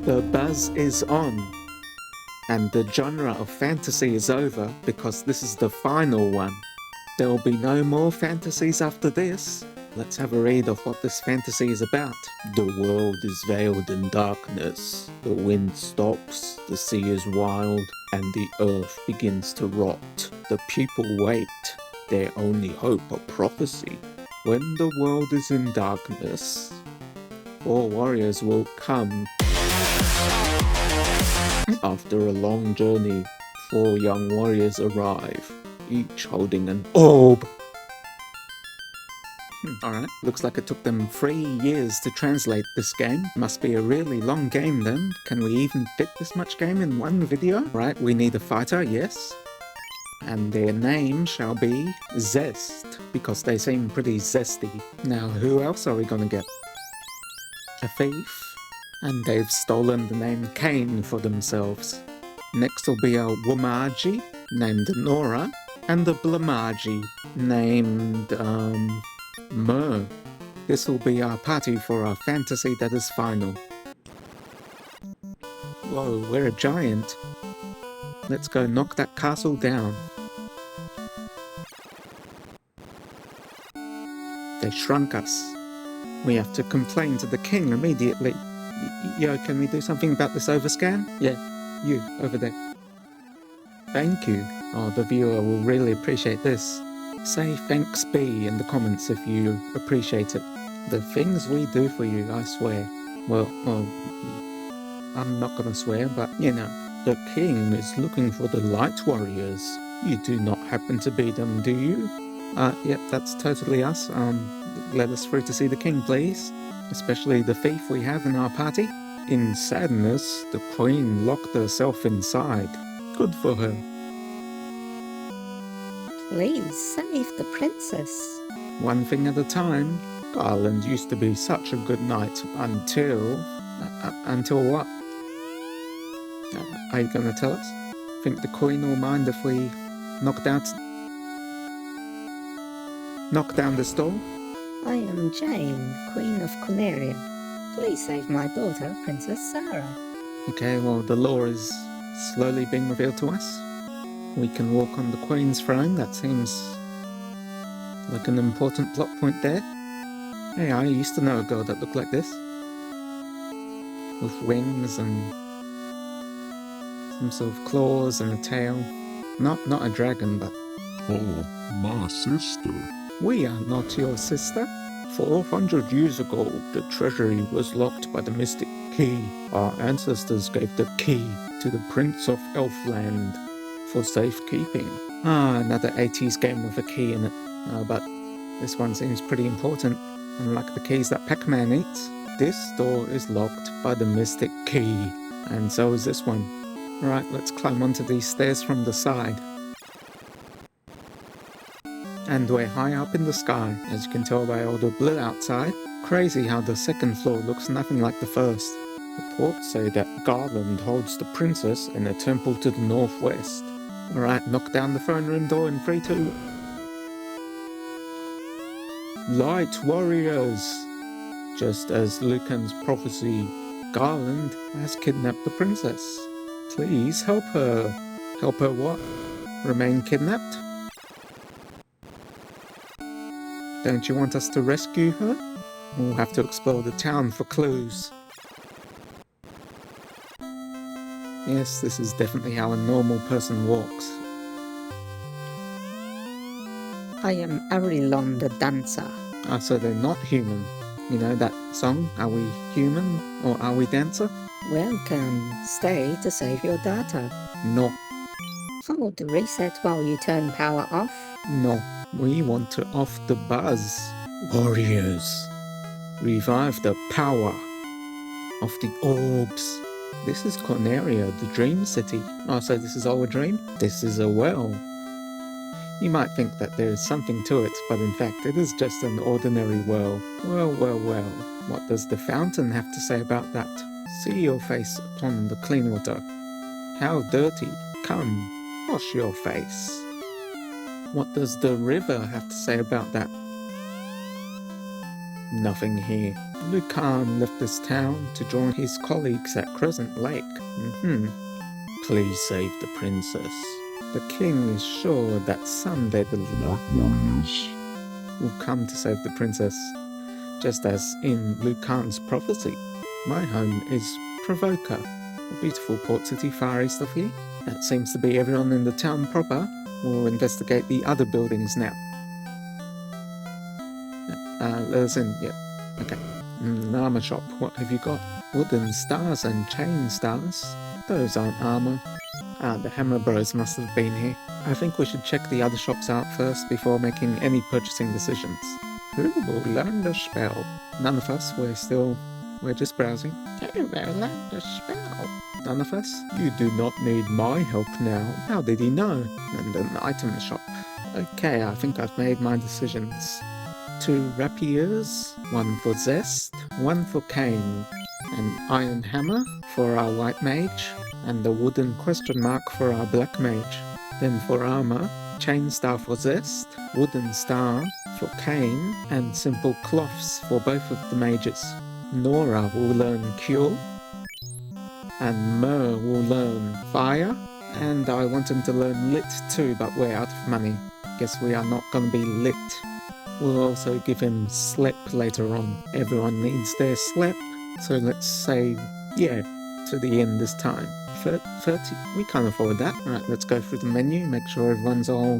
The buzz is on, and the genre of fantasy is over because this is the final one. There'll be no more fantasies after this. Let's have a read of what this fantasy is about. The world is veiled in darkness. The wind stops, the sea is wild, and the earth begins to rot. The people wait, their only hope a prophecy. When the world is in darkness, 4 warriors will come. After a long journey, 4 young warriors arrive, each holding an orb. Alright, looks like it took them 3 years to translate this game. Must be a really long game then. Can we even fit this much game in one video? Right, we need a fighter, yes. And their name shall be Zest, because they seem pretty zesty. Now, who else are we gonna get? A thief. And they've stolen the name Cain for themselves. Next will be a Womagi, named Nora, and a Blamagi, named, Mer. This will be our party for our fantasy that is final. Whoa, we're a giant. Let's go knock that castle down. They shrunk us. We have to complain to the king immediately. Yo, can we do something about this overscan? Yeah, you, over there. Thank you. Oh, the viewer will really appreciate this. Say thanks B in the comments if you appreciate it. The things we do for you, I swear. Well, I'm not gonna swear, but you know. The king is looking for the light warriors. You do not happen to be them, do you? Yep, that's totally us. Let us through to see the king, please. Especially the thief we have in our party. In sadness, the queen locked herself inside. Good for her. Please save the princess. One thing at a time. Garland used to be such a good knight until... until what? Are you gonna tell us? Think the queen will mind if we knock down this door? I am Jane, Queen of Corneria. Please save my daughter, Princess Sarah. Okay, well, the law is slowly being revealed to us. We can walk on the Queen's throne. That seems like an important plot point there. Hey, I used to know a girl that looked like this. With wings and some sort of claws and a tail. Not a dragon, but... Oh, my sister. We are not your sister. 400 years ago, the treasury was locked by the mystic key. Our ancestors gave the key to the Prince of Elfland for safekeeping. Another 80s game with a key in it. But this one seems pretty important. Unlike the keys that Pac-Man eats, this door is locked by the mystic key. And so is this one. Right, let's climb onto these stairs from the side. And we're high up in the sky, as you can tell by all the blue outside. Crazy how the second floor looks nothing like the first. Reports say that Garland holds the princess in a temple to the northwest. Alright, knock down the throne room door in 3, 2... Light warriors! Just as Lucan's prophecy, Garland has kidnapped the princess. Please help her. Help her what? Remain kidnapped? Don't you want us to rescue her? We'll have to explore the town for clues. Yes, this is definitely how a normal person walks. I am Arilon the dancer. So they're not human. You know that song, Are We Human or Are We Dancer? Welcome. Stay to save your data. No, Hold the reset while you turn power off. no. We want to off the buzz. Warriors, revive the power of the orbs. This is Corneria, the dream city. Oh, so this is all a dream? This is a well. You might think that there is something to it, but in fact it is just an ordinary well. Well, well, well. What does the fountain have to say about that? See your face upon the clean water. How dirty. Come, wash your face. What does the river have to say about that? Nothing here. Lucan left this town to join his colleagues at Crescent Lake. Please save the princess. The king is sure that someday the Likewise. will come to save the princess, just as in Lucan's prophecy. My home is Provoca, a beautiful port city far east of here. That seems to be everyone in the town proper. We'll investigate the other buildings now. Let us in, yep. Okay. Armor shop, what have you got? Wooden stars and chain stars? Those aren't armor. The Hammer Bros must have been here. I think we should check the other shops out first before making any purchasing decisions. Who will learn the spell? None of us, we're just browsing. Who will learn the spell? None of us? You do not need my help now. How did he know? And an item shop. Okay, I think I've made my decisions. 2 rapiers, 1 for zest, 1 for cane, an iron hammer for our white mage, and a wooden question mark for our black mage. Then for armor, chain star for zest, wooden star for cane, and simple cloths for both of the mages. Nora will learn cure, and Mer will learn fire, and I want him to learn lit too, but we're out of money. Guess we are not going to be lit. We'll also give him slep later on. Everyone needs their slep, so let's say, yeah, to the end this time. 30, we can't afford that. Alright, let's go through the menu, make sure everyone's all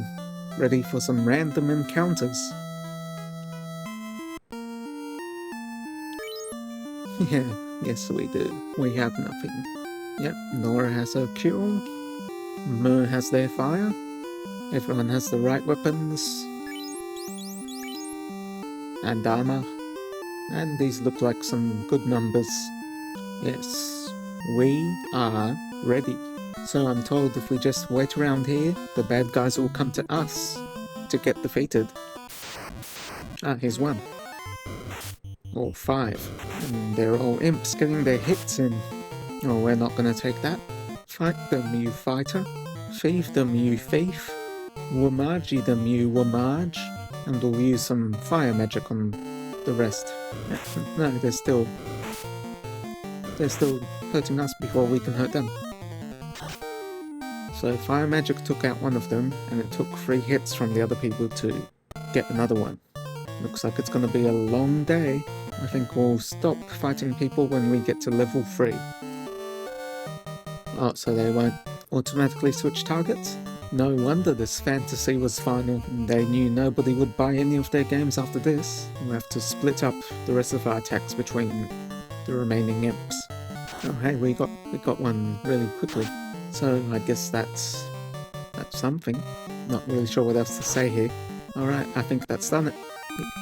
ready for some random encounters. Yeah, yes we do. We have nothing. Yep, Nora has her cure. Mer has their fire. Everyone has the right weapons. And armor. And these look like some good numbers. Yes, we are ready. So I'm told if we just wait around here, the bad guys will come to us to get defeated. Here's 1. Or 5. And they're all imps getting their hits in. Oh, we're not gonna take that. Fight them, you fighter. Thieve them, you thief. Wamagi them, you wamage. And we'll use some fire magic on the rest. No, they're still hurting us before we can hurt them. So fire magic took out one of them, and it took 3 hits from the other people to get another one. Looks like it's gonna be a long day. I think we'll stop fighting people when we get to level 3. Oh, so they won't automatically switch targets? No wonder this fantasy was final. They knew nobody would buy any of their games after this. We'll have to split up the rest of our attacks between the remaining imps. Oh hey, we got one really quickly. So I guess that's something. Not really sure what else to say here. Alright, I think that's done it.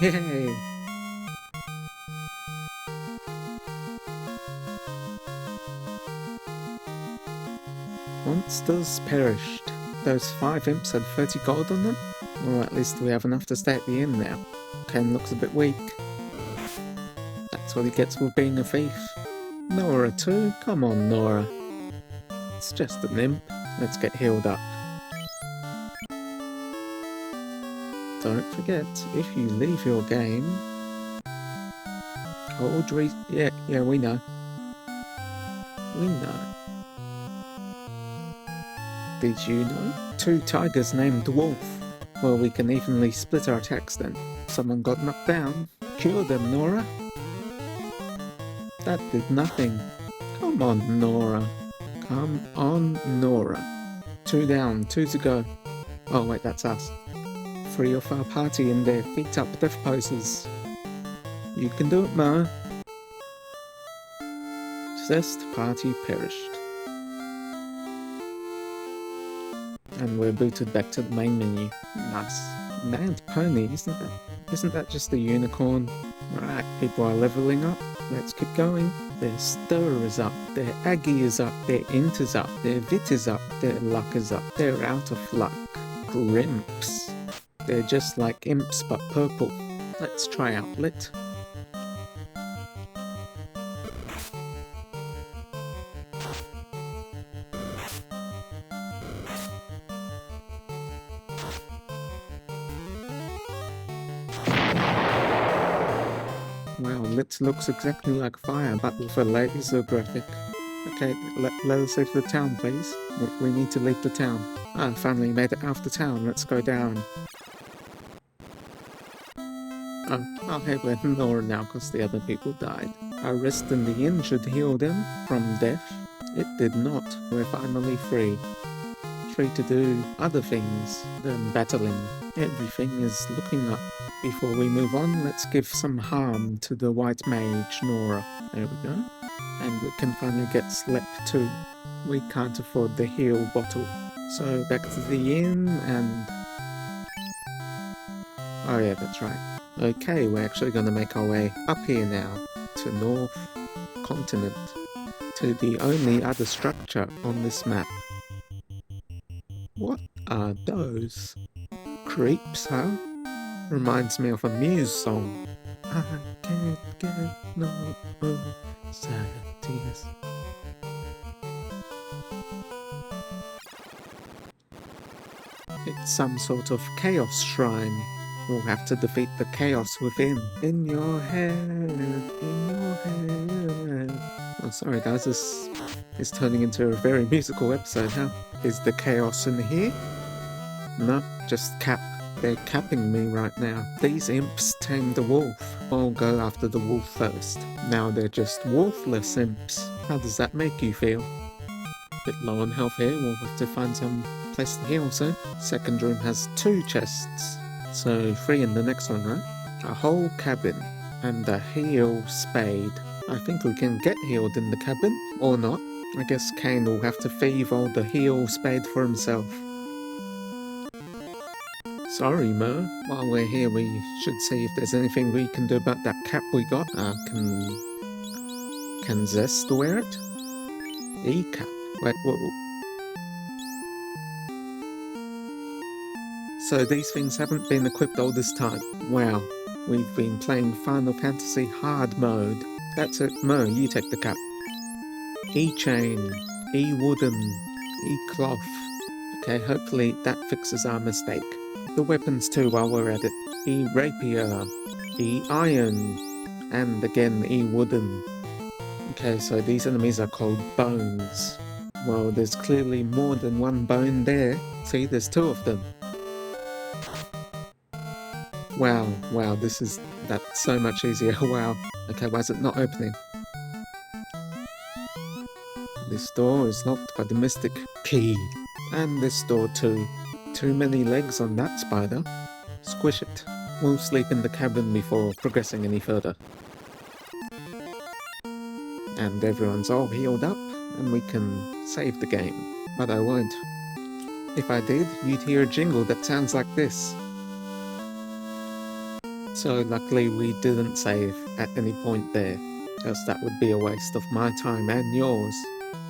Yay! Monsters perished. Those 5 imps had 30 gold on them? Or at least we have enough to stay at the inn now. Ken looks a bit weak. That's what he gets for being a thief. Nora too? Come on, Nora. It's just an imp. Let's get healed up. Don't forget, if you leave your game... Yeah, we know. We know. Did you know? 2 tigers named Dwarf. Well, we can evenly split our attacks then. Someone got knocked down. Cure them, Nora. That did nothing. Come on, Nora. Come on, Nora. 2 down, 2 to go. Oh wait, that's us. 3 of our party in their feet up death poses. You can do it, Mo. Zest party perished. And we're booted back to the main menu. Nice. Mad pony, isn't that just a unicorn? Right, people are leveling up. Let's keep going. Their stir is up, their aggie is up, their int is up, their vit is up, their luck is up, they're out of luck. Grimps. They're just like imps but purple. Let's try out lit. Wow, it looks exactly like fire, but with a laser graphic. Okay, let us leave the town, please. We need to leave the town. Ah, finally made it out of the town. Let's go down. Oh, hey, we're in Nora now because the other people died. Our rest in the inn should heal them from death. It did not. We're finally free. Free to do other things than battling. Everything is looking up. Before we move on, let's give some harm to the white mage, Nora. There we go. And we can finally get slept too. We can't afford the heal bottle. So back to the inn and... Oh yeah, that's right. Okay, we're actually going to make our way up here now, to North Continent, to the only other structure on this map. What are those? Creeps, huh? Reminds me of a Muse song. I can't get no anxieties. It's some sort of chaos shrine. We'll have to defeat the chaos within. In your head, in your head. Oh, sorry guys, this is turning into a very musical episode, huh? Is the chaos in here? No, just cap. They're capping me right now. These imps tamed the wolf. I'll go after the wolf first. Now they're just wolfless imps. How does that make you feel? Bit low on health here, we'll have to find some place to heal soon. Second room has 2 chests. So 3 in the next one, right? A whole cabin and a heal spade. I think we can get healed in the cabin, or not. I guess Kane will have to thieve all the heal spade for himself. Sorry, Mo. While we're here, we should see if there's anything we can do about that cap we got. Can Zest wear it? E-cap. Wait, whoa. So these things haven't been equipped all this time. Wow. We've been playing Final Fantasy hard mode. That's it, Mo, you take the cap. E-chain, E-wooden, E-cloth. Okay, hopefully that fixes our mistake. The weapons too while we're at it. E-rapier, E-iron, and again E-wooden. Okay, so these enemies are called bones. Well, there's clearly more than one bone there. See, there's 2 of them. Wow, that's so much easier, wow. Okay, why is it not opening? This door is locked by the mystic key. And this door too. Too many legs on that spider. Squish it. We'll sleep in the cabin before progressing any further. And everyone's all healed up, and we can save the game. But I won't. If I did, you'd hear a jingle that sounds like this. So luckily we didn't save at any point there, else that would be a waste of my time and yours.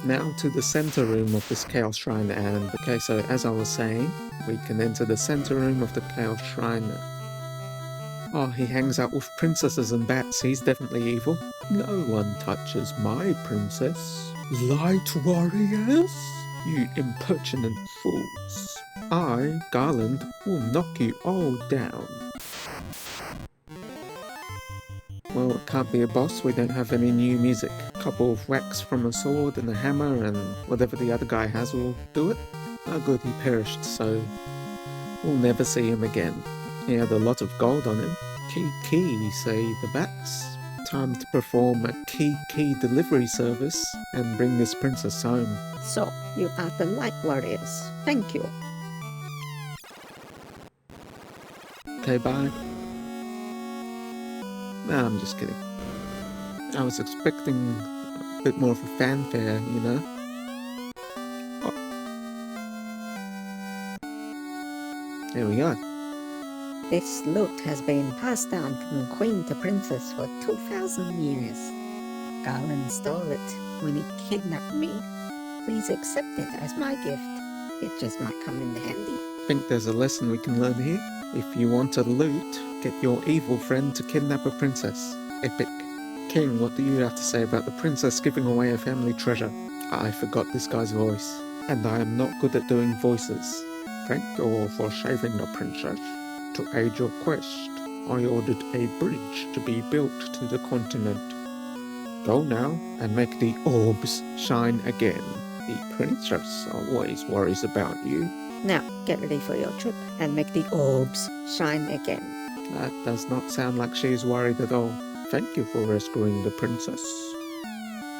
Now to the center room of this Chaos Shrine, and okay, so as I was saying, we can enter the center room of the Chaos Shrine. Oh, he hangs out with princesses and bats, he's definitely evil. No one touches my princess. Light warriors? You impertinent fools. I, Garland, will knock you all down. Well, it can't be a boss, we don't have any new music. A couple of whacks from a sword and a hammer and whatever the other guy has will do it. Oh good, he perished, so we'll never see him again. He had a lot of gold on him. Key, say the bats. Time to perform a key delivery service and bring this princess home. So, you are the Light Warriors. Thank you. Okay, bye. Nah, I'm just kidding. I was expecting a bit more of a fanfare, you know? Oh. There we go. This loot has been passed down from queen to princess for 2,000 years. Garland stole it when he kidnapped me. Please accept it as my gift. It just might come in handy. I think there's a lesson we can learn here. If you want to loot, get your evil friend to kidnap a princess. Epic. King, what do you have to say about the princess giving away her family treasure? I forgot this guy's voice, and I am not good at doing voices. Thank you all for saving the princess. To aid your quest, I ordered a bridge to be built to the continent. Go now and make the orbs shine again. The princess always worries about you. Now, get ready for your trip and make the orbs shine again. That does not sound like she's worried at all. Thank you for rescuing the princess.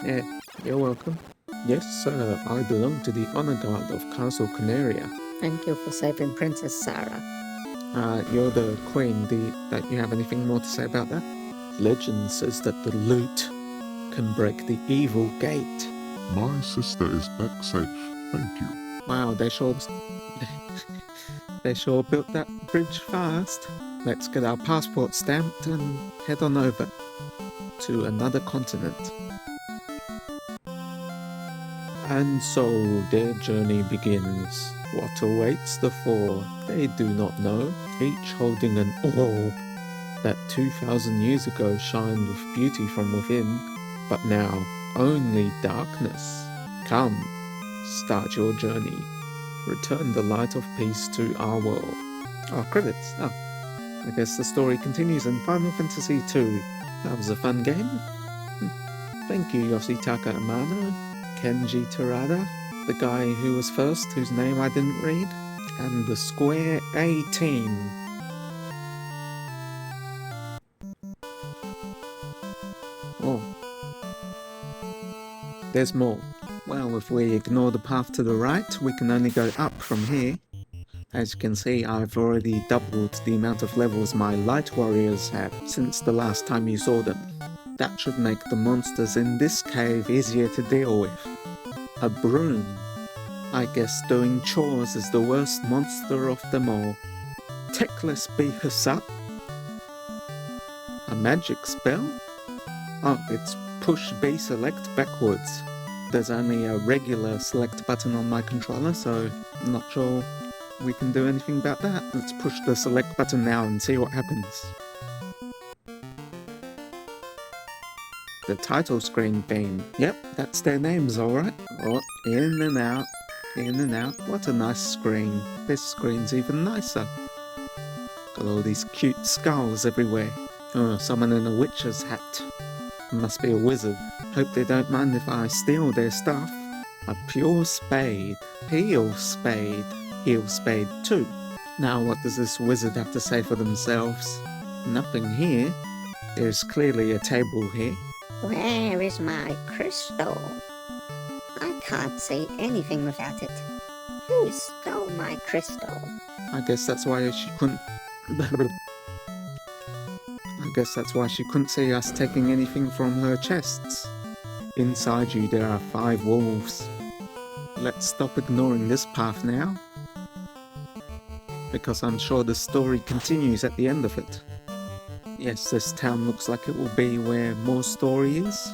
Yeah, you're welcome. Yes, sir, I belong to the honor guard of Castle Corneria. Thank you for saving Princess Sarah. You're the queen. Don't you have anything more to say about that? Legend says that the loot can break the evil gate. My sister is back safe, thank you. Wow, they sure built that bridge fast. Let's get our passport stamped and head on over to another continent. And so their journey begins. What awaits the four, they do not know, each holding an orb that 2,000 years ago shined with beauty from within, but now only darkness. Come, start your journey. Return the light of peace to our world. Oh, credits. Oh, I guess the story continues in Final Fantasy II. That was a fun game. Thank you, Yoshitaka Amano, Kenji Terada, the guy who was first, whose name I didn't read, and the Square A team. Oh. There's more. Well, if we ignore the path to the right, we can only go up from here. As you can see, I've already doubled the amount of levels my light warriors have since the last time you saw them. That should make the monsters in this cave easier to deal with. A broom. I guess doing chores is the worst monster of them all. Techless beat us up. A magic spell? Oh, it's push B select backwards. There's only a regular select button on my controller, so I'm not sure we can do anything about that. Let's push the select button now and see what happens. The title screen theme. Yep, that's their names, alright. Oh, in and out, in and out. What a nice screen. This screen's even nicer. Got all these cute skulls everywhere. Oh, someone in a witch's hat. Must be a wizard. Hope they don't mind if I steal their stuff. A pure spade. Heel spade. Heel spade 2. Now what does this wizard have to say for themselves? Nothing here. There's clearly a table here. Where is my crystal? I can't see anything without it. Who stole my crystal? I guess that's why she couldn't... I guess that's why she couldn't see us taking anything from her chests. Inside you there are 5 wolves. Let's stop ignoring this path now, because I'm sure the story continues at the end of it. Yes, this town looks like it will be where more story is.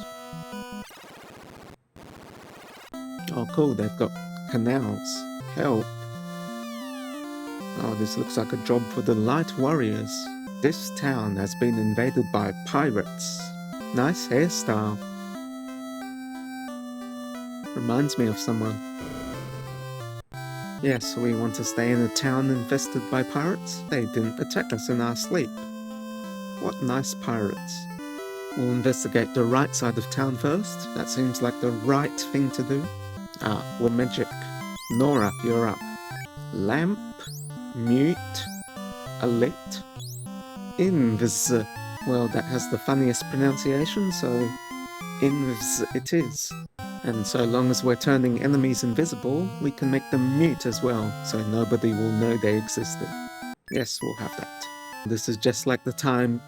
Oh cool, they've got canals. Help. Oh, this looks like a job for the light warriors. This town has been invaded by pirates. Nice hairstyle. Reminds me of someone. Yes, we want to stay in a town infested by pirates? They didn't attack us in our sleep. What nice pirates. We'll investigate the right side of town first. That seems like the right thing to do. Ah, we're magic. Nora, you're up. Lamp, mute, alit, invis. Well, that has the funniest pronunciation, so invis it is. And so long as we're turning enemies invisible, we can make them mute as well, so nobody will know they existed. Yes, we'll have that. This is just like the time...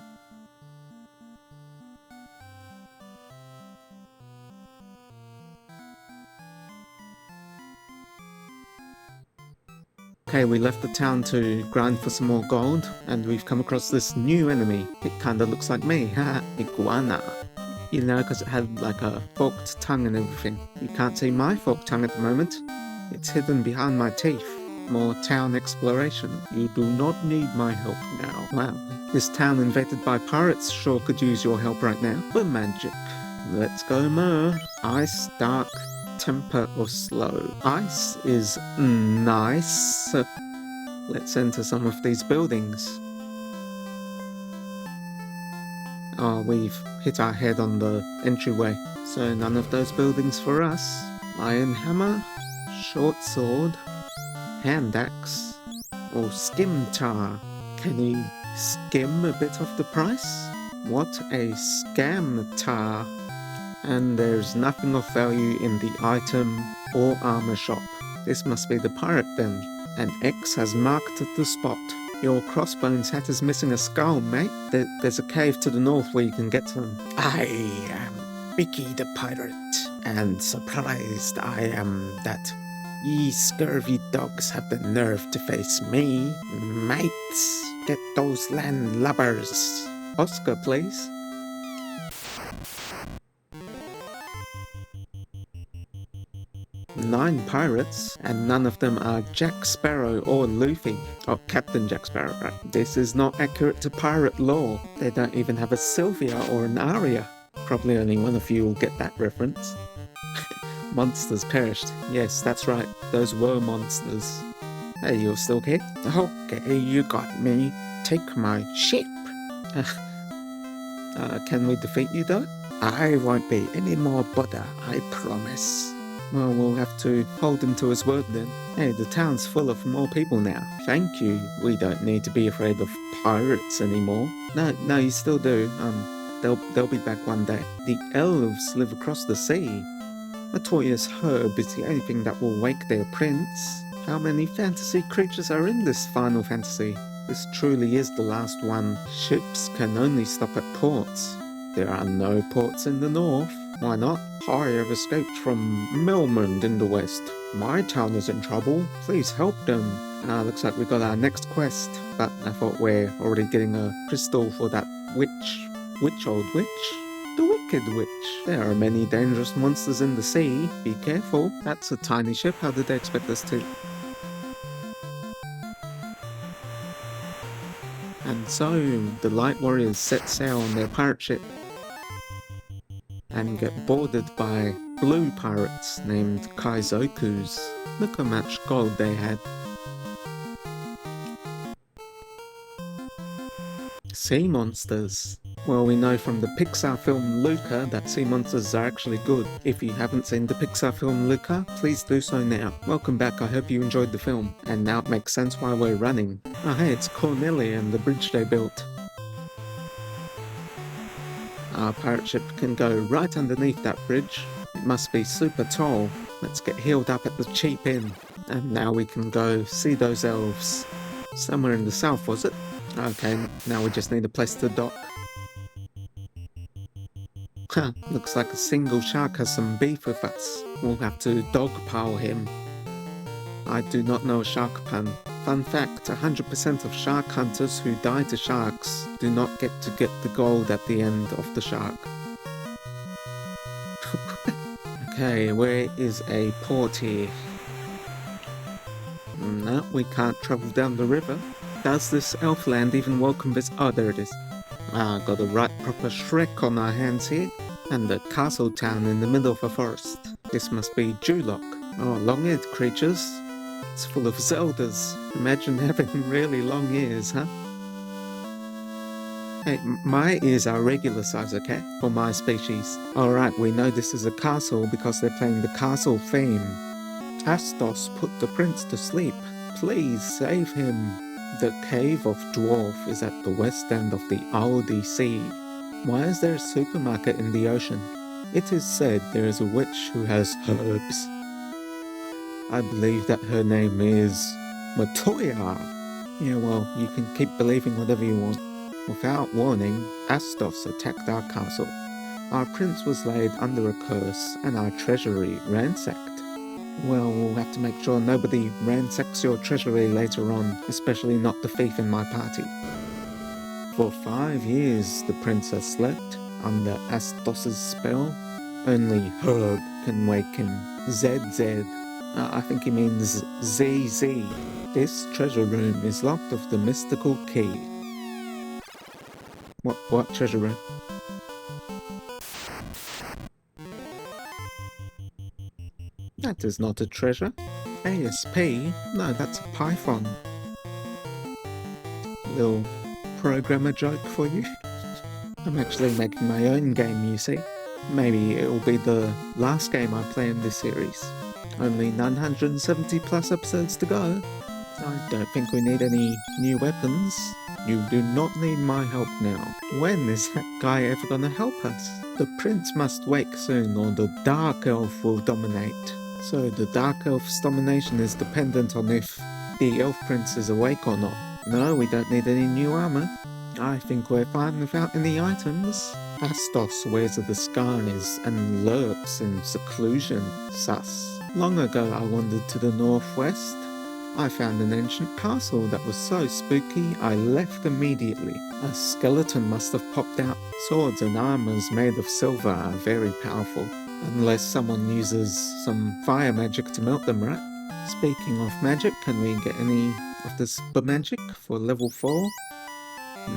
Okay, we left the town to grind for some more gold, and we've come across this new enemy. It kinda looks like me, haha, iguana. You know, because it had like a forked tongue and everything. You can't see my forked tongue at the moment. It's hidden behind my teeth. More town exploration. You do not need my help now. Wow, this town invaded by pirates sure could use your help right now. We're magic. Let's go more. Ice, dark, temper or slow. Ice is nice. Let's enter some of these buildings. Oh, we've hit our head on the entryway. So none of those buildings for us. Iron hammer, short sword, hand axe, or scimitar. Can you skim a bit off the price? What a scam-tar. And there's nothing of value in the item or armor shop. This must be the pirate then. And X has marked the spot. Your crossbones hat is missing a skull, mate. There's a cave to the north where you can get to them. I am Bicky the pirate, and surprised I am that ye scurvy dogs have the nerve to face me. Mates, get those landlubbers. Oscar, please. Nine pirates, and none of them are Jack Sparrow or Luffy. Oh, Captain Jack Sparrow, right. This is not accurate to pirate lore. They don't even have a Sylvia or an Aria. Probably only one of you will get that reference. Monsters perished. Yes, that's right. Those were monsters. Hey, you're still here? Okay, you got me. Take my ship. Can we defeat you though? I won't be any more bother, I promise. Well, we'll have to hold him to his word then. Hey, the town's full of more people now. Thank you. We don't need to be afraid of pirates anymore. No, you still do. They'll be back one day. The elves live across the sea. Matoya's herb is the only thing that will wake their prince. How many fantasy creatures are in this Final Fantasy? This truly is the last one. Ships can only stop at ports. There are no ports in the north. Why not? I have escaped from Melmond in the west. My town is in trouble. Please help them. Looks like we got our next quest. But I thought we're already getting a crystal for that old witch? The Wicked Witch. There are many dangerous monsters in the sea. Be careful. That's a tiny ship. How did they expect us to? And so, the Light Warriors set sail on their pirate ship and get boarded by blue pirates named Kaizokus. Look how much gold they had. Sea monsters. Well, we know from the Pixar film Luca that sea monsters are actually good. If you haven't seen the Pixar film Luca, please do so now. Welcome back, I hope you enjoyed the film. And now it makes sense why we're running. Oh hey, it's Cornelia and the bridge they built. Our pirate ship can go right underneath that bridge. It must be super tall. Let's get healed up at the cheap inn. And now we can go see those elves. Somewhere in the south, was it? Okay, now we just need a place to dock. Looks like a single shark has some beef with us. We'll have to dogpile him. I do not know a shark pun. Fun fact, 100% of shark hunters who die to sharks do not get to get the gold at the end of the shark. Okay, where is a port here? No, we can't travel down the river. Does this Elfland even welcome this? Oh, there it is. Got a right proper Shrek on our hands here. And a castle town in the middle of a forest. This must be Julock. Oh, long-eared creatures. It's full of Zeldas. Imagine having really long ears, huh? Hey, my ears are regular size, okay? For my species. Alright, we know this is a castle because they're playing the castle theme. Astos put the prince to sleep. Please save him. The Cave of Dwarf is at the west end of the Aldi Sea. Why is there a supermarket in the ocean? It is said there is a witch who has herbs. I believe that her name is Matoya. Yeah, well, you can keep believing whatever you want. Without warning, Astos attacked our castle. Our prince was laid under a curse and our treasury ransacked. Well, we'll have to make sure nobody ransacks your treasury later on, especially not the thief in my party. For 5 years, the prince has slept under Astos's spell. Only Herb can wake him. ZZ. I think he means ZZ. This treasure room is locked with the mystical key. What treasure room? That is not a treasure. ASP? No, that's a Python. Little programmer joke for you. I'm actually making my own game, you see. Maybe it'll be the last game I play in this series. Only 970 plus episodes to go. I don't think we need any new weapons. You do not need my help now. When is that guy ever gonna help us? The prince must wake soon or the dark elf will dominate. So the dark elf's domination is dependent on if the elf prince is awake or not. No, we don't need any new armor. I think we're fine without any items. Astos wears a disguise and lurks in seclusion. Sus. Long ago I wandered to the northwest. I found an ancient castle that was so spooky I left immediately. A skeleton must have popped out. Swords and armors made of silver are very powerful. Unless someone uses some fire magic to melt them, right? Speaking of magic, can we get any of this magic for level 4?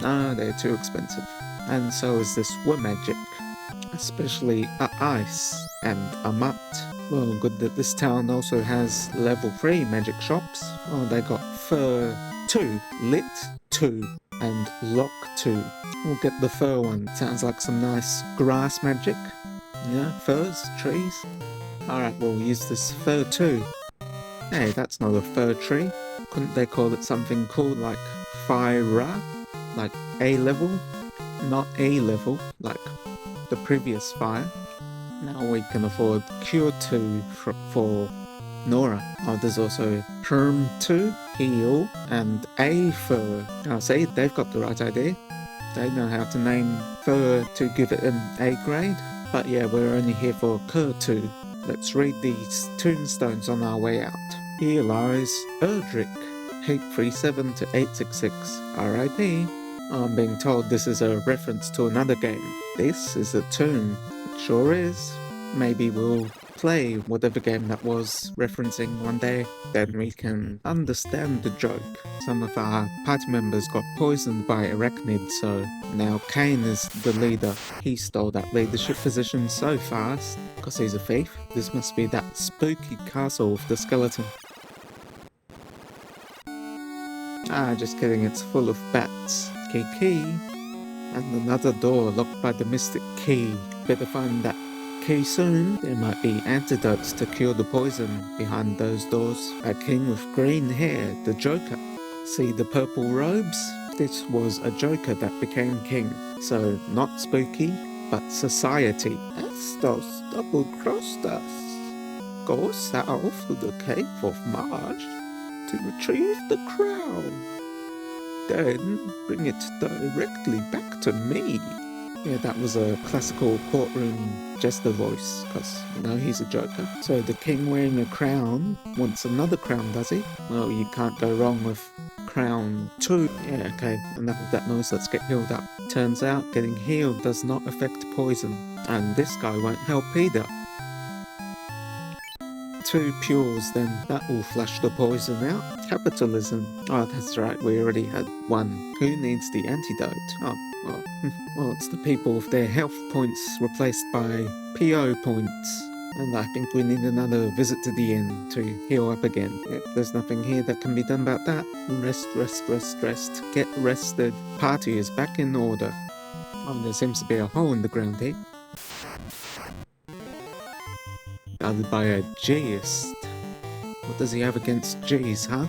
No, they're too expensive. And so is this magic. Especially ice and a mutt. Well, good that this town also has level 3 magic shops. Oh, they got Fur 2, Lit 2, and Lock 2. We'll get the Fur one. Sounds like some nice grass magic. Yeah, furs, trees. Alright, we'll use this Fur 2. Hey, that's not a fir tree. Couldn't they call it something cool like Fire? Like A level? Not A level, like the previous fire. Now we can afford Cure 2 for Nora. Oh, there's also Perm 2, Heal, and A Fur. Oh, see, they've got the right idea. They know how to name fur to give it an A grade. But yeah, we're only here for Cure 2. Let's read these tombstones on our way out. Here lies Erdrick, 837 to 866, R.I.P. I'm being told this is a reference to another game. This is a tomb. It sure is. Maybe we'll play whatever game that was referencing one day. Then we can understand the joke. Some of our party members got poisoned by arachnids, so now Kane is the leader. He stole that leadership position so fast. Because he's a thief. This must be that spooky castle with the skeleton. Ah, just kidding, it's full of bats. Key. And another door locked by the mystic key. Better find that key soon. There might be antidotes to cure the poison behind those doors. A king with green hair, the Joker. See the purple robes? This was a Joker that became king. So not spooky, but society. Astos double-crossed us. Go south to the Cave of Mars to retrieve the crown. Then bring it directly back to me. Yeah, that was a classical courtroom jester voice, because, you know, he's a Joker. So the king wearing a crown wants another crown, does he? Well, you can't go wrong with crown 2. Yeah, okay, enough of that noise, let's get healed up. Turns out getting healed does not affect poison, and this guy won't help either. 2 pures, then that will flush the poison out. Capitalism. Oh, that's right, we already had 1. Who needs the antidote? Oh, well, it's the people with their health points replaced by PO points. And I think we need another visit to the inn to heal up again. Yep, there's nothing here that can be done about that. Rest. Get rested. Party is back in order. Oh, there seems to be a hole in the ground here. Guarded by a Gist. What does he have against G's, huh?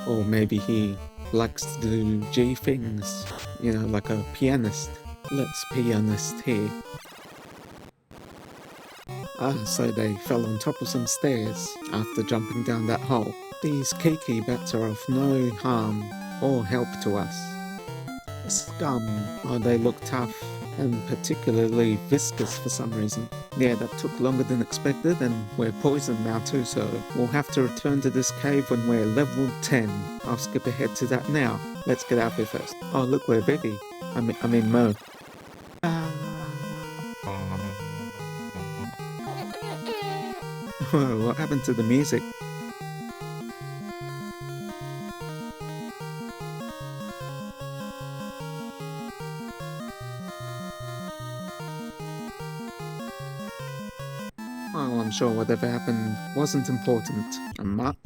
Or maybe he likes to do G things. You know, like a pianist. Let's pianist here. Ah, so they fell on top of some stairs after jumping down that hole. These Kiki bats are of no harm or help to us. Scum. Oh, they look tough. And particularly viscous for some reason. Yeah, that took longer than expected, and we're poisoned now too, so we'll have to return to this cave when we're level 10. I'll skip ahead to that now. Let's get out here first. Oh, look, we're Vivi. I mean Mo. Whoa, what happened to the music? Oh, I'm sure whatever happened wasn't important. A muck?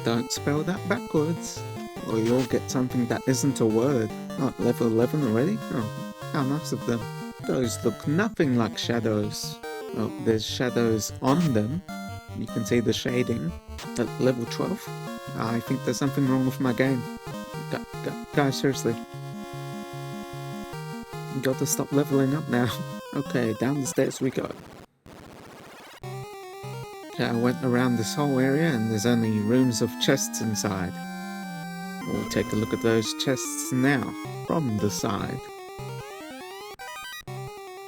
Don't spell that backwards, or you'll get something that isn't a word. Oh, level 11 already? Oh, How nice of them. Those look nothing like shadows. Well, there's shadows on them. You can see the shading at level 12. I think there's something wrong with my game. Guys, seriously. You got to stop leveling up now. Okay, down the stairs we go. Okay, I went around this whole area and there's only rooms of chests inside. We'll take a look at those chests now, from the side.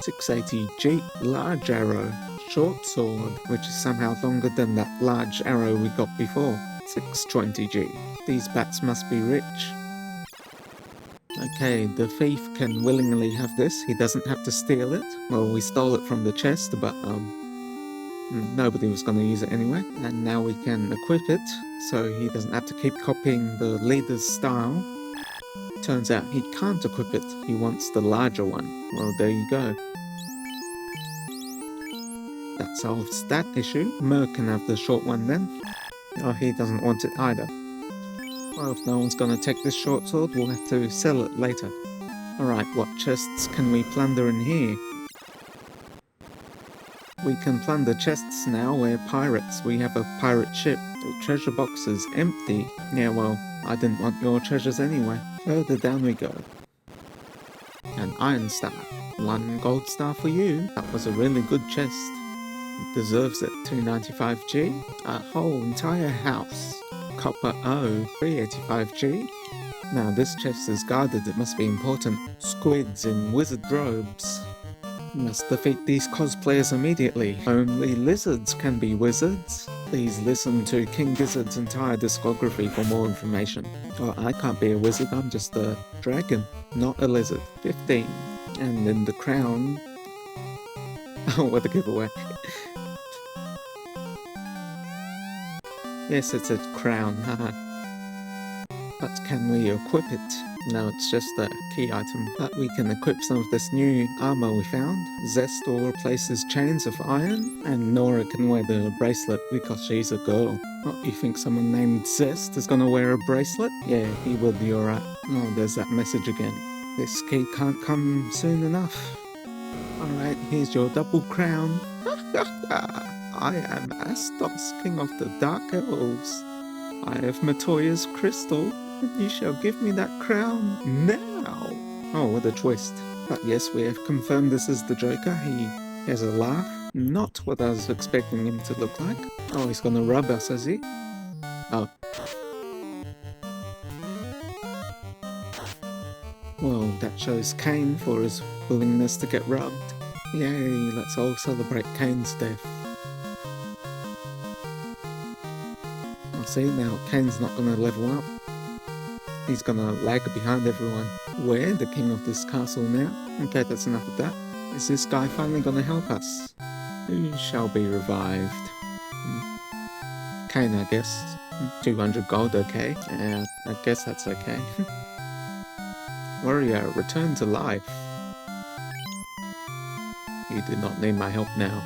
680G, large arrow, short sword, which is somehow longer than that large arrow we got before. 620G, these bats must be rich. Okay, the thief can willingly have this, he doesn't have to steal it. Well, we stole it from the chest, but nobody was going to use it anyway. And now we can equip it, so he doesn't have to keep copying the leader's style. Turns out he can't equip it, he wants the larger one. Well, there you go. That solves that issue. Mer can have the short one then. Oh, he doesn't want it either. Well, if no one's gonna take this short sword, we'll have to sell it later. Alright, what chests can we plunder in here? We can plunder chests now, we're pirates. We have a pirate ship. The treasure box is empty. Yeah, well, I didn't want your treasures anyway. Further down we go. An iron star. 1 gold star for you. That was a really good chest. It deserves it. 295G. A whole entire house. Copper O. 385G. Now this chest is guarded, it must be important. Squids in wizard robes. Must defeat these cosplayers immediately. Only lizards can be wizards. Please listen to King Gizzard's entire discography for more information. Oh, I can't be a wizard, I'm just a dragon, not a lizard. 15. And then the crown... Oh, what a giveaway. Yes, it's a crown, haha. But can we equip it? No, it's just a key item. But we can equip some of this new armor we found. Zest will replace his chains of iron, and Nora can wear the bracelet because she's a girl. Oh, you think someone named Zest is gonna wear a bracelet? Yeah, he will be alright. Oh, there's that message again. This key can't come soon enough. Alright, here's your double crown. I am Astos, king of the Dark Elves. I have Matoya's crystal, and you shall give me that crown now. Oh, what a twist. But yes, we have confirmed this is the Joker. He has a laugh. Not what I was expecting him to look like. Oh, he's gonna rub us, is he? Oh. Well, that shows Kane for his willingness to get rubbed. Yay, let's all celebrate Kane's death. See, now Kane's not going to level up. He's going to lag behind everyone. We're the king of this castle now. Okay, that's enough of that. Is this guy finally going to help us? Who shall be revived? Kane, I guess. 200 gold, okay. Yeah, I guess that's okay. Warrior, return to life. You do not need my help now.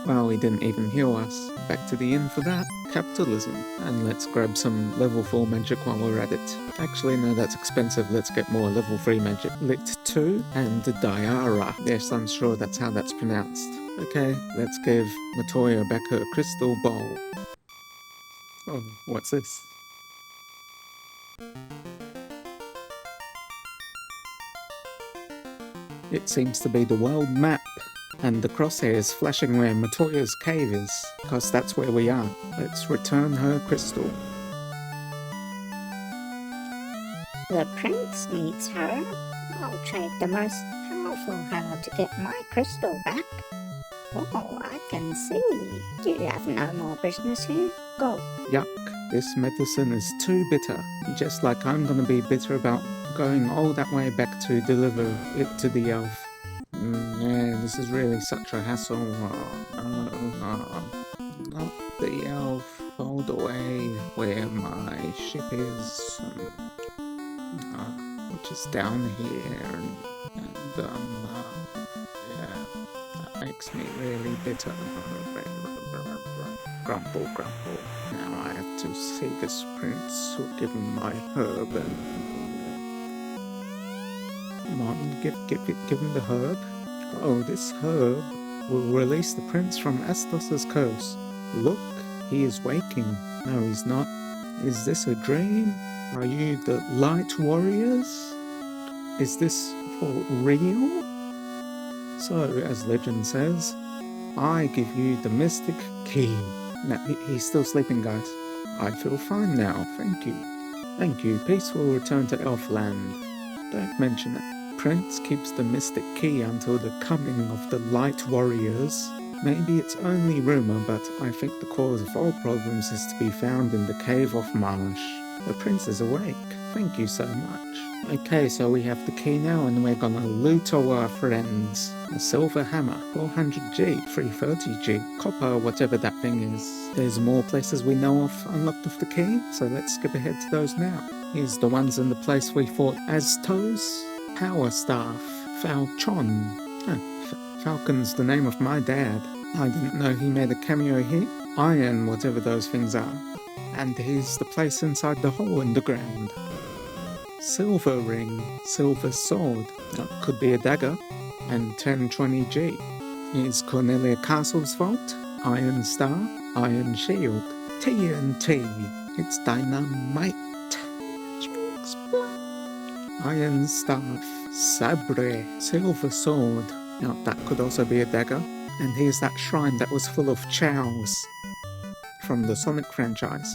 Well, he didn't even heal us. Back to the inn for that. Capitalism. And let's grab some level 4 magic while we're at it. Actually, no, that's expensive. Let's get more level 3 magic. Lit 2 and Diara. Yes, I'm sure that's how that's pronounced. Okay, let's give Matoya back her crystal bowl. Oh, what's this? It seems to be the world map. And the crosshairs flashing where Matoya's cave is, because that's where we are. Let's return her crystal. The prince needs her. I'll trade the most powerful her to get my crystal back. Oh, I can see. You have no more business here. Go. Yuck, this medicine is too bitter. Just like I'm gonna be bitter about going all that way back to deliver it to the elf. Yeah, this is really such a hassle. Not the elf, all the way where my ship is, which is down here, and yeah, that makes me really bitter. Grumble, grumble. Now I have to see this prince who given my herb and Come on, give him the herb. Oh, this herb will release the prince from Astos's curse. Look, he is waking. No, he's not. Is this a dream? Are you the light warriors? Is this for real? So, as legend says, I give you the mystic key. No, he's still sleeping, guys. I feel fine now, thank you. Thank you, peaceful return to Elfland. Don't mention it. Prince keeps the mystic key until the coming of the light warriors. Maybe it's only rumour, but I think the cause of all problems is to be found in the Cave of Marsh. The prince is awake. Thank you so much. Okay, so we have the key now and we're gonna loot our friends. A silver hammer, 400G, 330G, copper, whatever that thing is. There's more places we know of unlocked with the key, so let's skip ahead to those now. Here's the ones in the place we fought Astos. Power Staff, Falchon. Falcon's the name of my dad. I didn't know he made a cameo here. Iron, whatever those things are. And here's the place inside the hole in the ground. Silver ring, silver sword, that could be a dagger, and 1020G. Here's Cornelia Castle's vault, iron star, iron shield, TNT, it's dynamite. Iron staff, sabre, silver sword. Now that could also be a dagger. And here's that shrine that was full of chows from the Sonic franchise.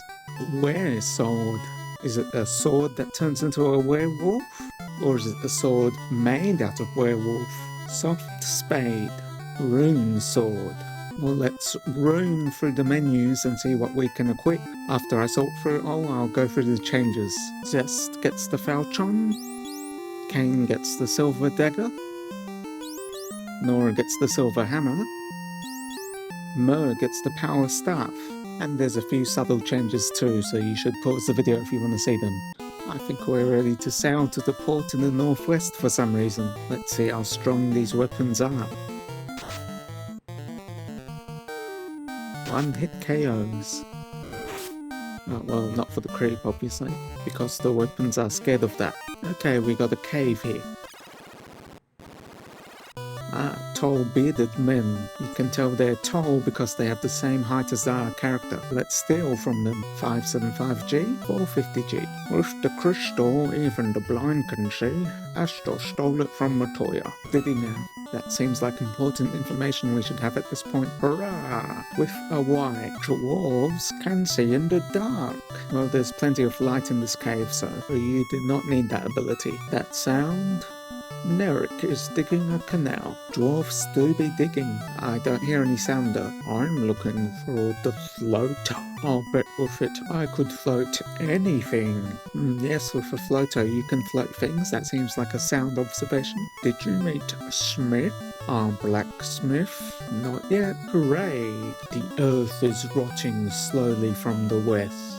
Were sword. Is it a sword that turns into a werewolf? Or is it a sword made out of werewolf? Soft spade. Rune sword. Well, let's roam through the menus and see what we can equip. After I sort through it all, I'll go through the changes. Zest gets the falchion. Kane gets the silver dagger. Nora gets the silver hammer. Mer gets the power staff. And there's a few subtle changes too, so you should pause the video if you want to see them. I think we're ready to sail to the port in the northwest for some reason. Let's see how strong these weapons are. One-hit KOs. Oh, well, not for the creep, obviously, because the weapons are scared of that. Okay, we got a cave here. Tall bearded men. You can tell they're tall because they have the same height as our character. Let's steal from them. 575G, 450G. With the crystal, even the blind can see. Astor stole it from Matoya. Did he now? That seems like important information we should have at this point. Hurrah! With a Y, dwarves can see in the dark. Well, there's plenty of light in this cave, so you do not need that ability. That sound? Nerik is digging a canal. Dwarfs do be digging. I don't hear any sound though. I'm looking for the floater. I'll bet with it I could float anything. Yes, with a floater you can float things. That seems like a sound observation. Did you meet Smith? Our blacksmith? Not yet. Hooray! The earth is rotting slowly from the west.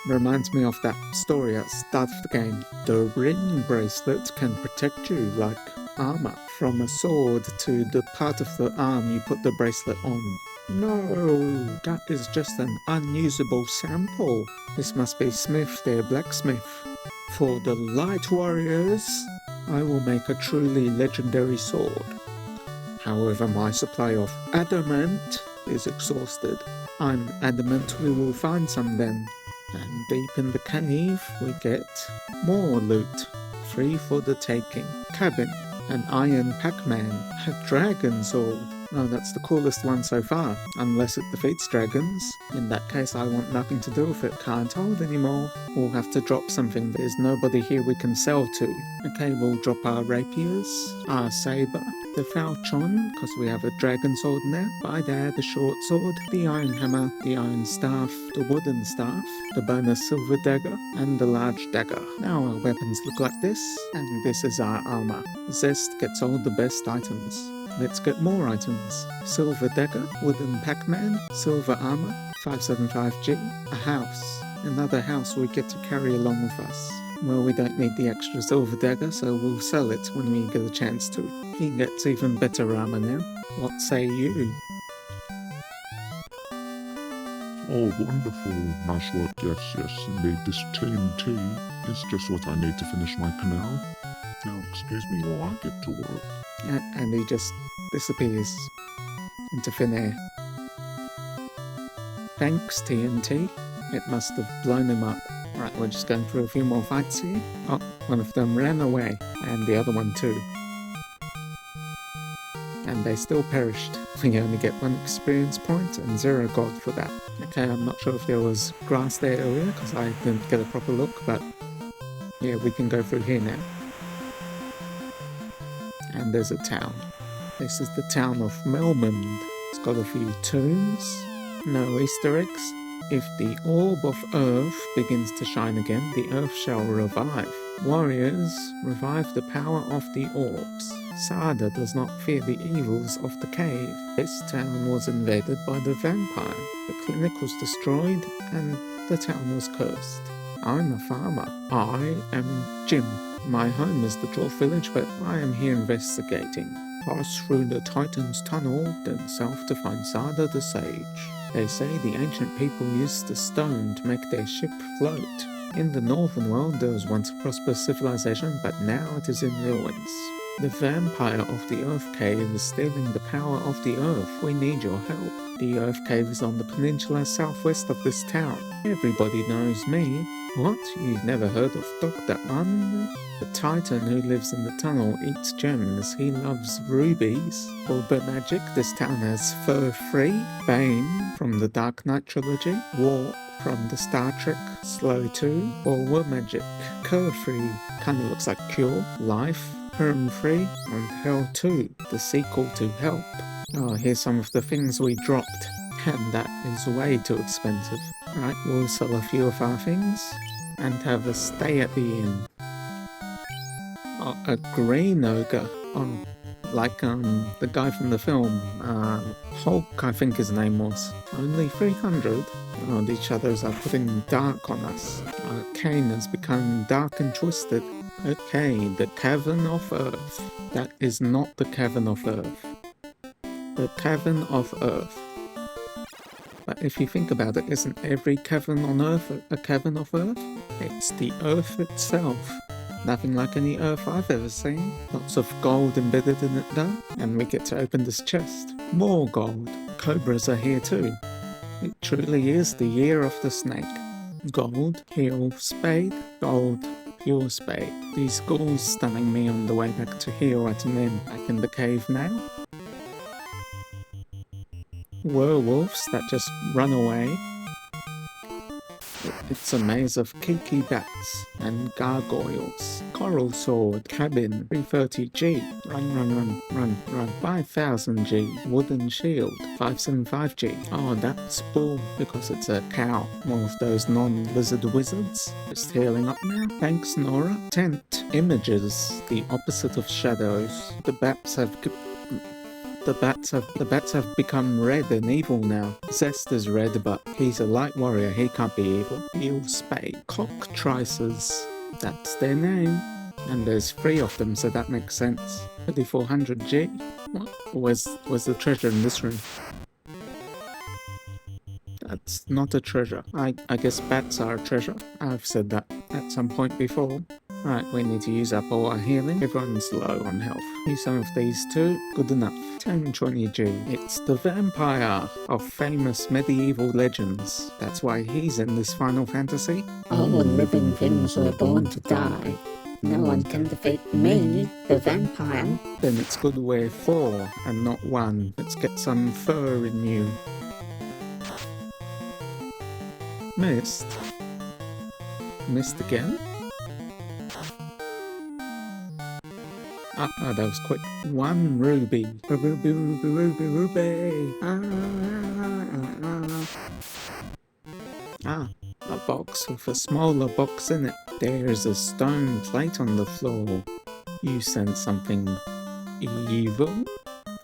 Reminds me of that story at the start of the game. The ring bracelet can protect you like armor. From a sword to the part of the arm you put the bracelet on. No, that is just an unusable sample. This must be Smith, their blacksmith. For the light warriors, I will make a truly legendary sword. However, my supply of adamant is exhausted. I'm adamant we will find some then. And deep in the cave, we get more loot. Free for the taking. Cabin. An iron Pac-Man. A dragon sword. Oh, that's the coolest one so far. Unless it defeats dragons. In that case, I want nothing to do with it. Can't hold anymore. We'll have to drop something. There's nobody here we can sell to. Okay, we'll drop our rapiers. Our saber. The falchion, because we have a dragon sword now. By there, the short sword, the iron hammer, the iron staff, the wooden staff, the bonus silver dagger, and the large dagger. Now our weapons look like this, and this is our armor. Zest gets all the best items. Let's get more items. Silver dagger, wooden Pac-Man, silver armor, 575G, a house. Another house we get to carry along with us. Well, we don't need the extra silver dagger, so we'll sell it when we get a chance to. He gets even better armor now. What say you? Oh, wonderful. Nice work. Yes, indeed. This TNT is just what I need to finish my canal. Now excuse me while I get to work. And he just disappears into thin air. Thanks, TNT. It must have blown him up. Right, we're just going through a few more fights here. Oh, one of them ran away, and the other one too. And they still perished. We only get 1 experience point and 0 gold for that. Okay, I'm not sure if there was grass there earlier, because I didn't get a proper look, but yeah, we can go through here now. And there's a town. This is the town of Melbourne. It's got a few tombs, no Easter eggs. If the orb of Earth begins to shine again, the Earth shall revive. Warriors, revive the power of the orbs. Sada does not fear the evils of the cave. This town was invaded by the vampire. The clinic was destroyed and the town was cursed. I'm a farmer. I am Jim. My home is the dwarf village, but I am here investigating. Pass through the Titan's tunnel, then south to find Sada the sage. They say the ancient people used the stone to make their ship float. In the northern world there was once a prosperous civilization, but now it is in ruins. The vampire of the Earth Cave is stealing the power of the Earth. We need your help. The Earth Cave is on the peninsula southwest of this town. Everybody knows me. What? You've never heard of Dr. Un? The Titan who lives in the tunnel eats gems. He loves rubies. For the magic, this town has Fur Free, Bane from the Dark Knight trilogy, Warp from the Star Trek, Slow 2, or War Magic, Cure Free, kinda looks like Cure, Life, Perm Free, and Hell 2, the sequel to Help. Oh, here's some of the things we dropped, and that is way too expensive. Right, we'll sell a few of our things, and have a stay at the inn. Oh, a green ogre, like the guy from the film, Hulk I think his name was. Only 300? Oh, these shadows are putting dark on us. Our cane has become dark and twisted. Okay, the Cavern of Earth. That is not the Cavern of Earth. The Cavern of Earth. But if you think about it, isn't every cavern on Earth a cavern of Earth? It's the Earth itself. Nothing like any Earth I've ever seen. Lots of gold embedded in it though. And we get to open this chest. More gold. Cobras are here too. It truly is the year of the snake. Gold, heel, spade, gold, pure spade. These ghouls stunning me on the way back to heal at an inn. Back in the cave now. Werewolves that just run away. It's a maze of kiki bats and gargoyles. Coral sword, cabin, 330G. Run. 5000G. Wooden shield, 575G. Oh, that's bull because it's a cow. More of those non-lizard wizards. Just healing up now. Thanks, Nora. Tent. Images, the opposite of shadows. The bats have become red and evil now. Zest is red, but he's a light warrior, he can't be evil. Eel spade. Cockatrices. That's their name. And there's 3 of them, so that makes sense. 3400G. Where's the treasure in this room? That's not a treasure. I guess bats are a treasure. I've said that at some point before. Right, we need to use up all our healing. Everyone's low on health. Use some of these too. Good enough. 1020G. It's the vampire of famous medieval legends. That's why he's in this Final Fantasy. All living things were born to die. No one can defeat me, the vampire. Then it's good we're 4 and not 1. Let's get some fur in you. Missed. Missed again? Ah, that was quick. 1 ruby. Ruby. Ah, a box with a smaller box in it. There's a stone plate on the floor. You sent something evil?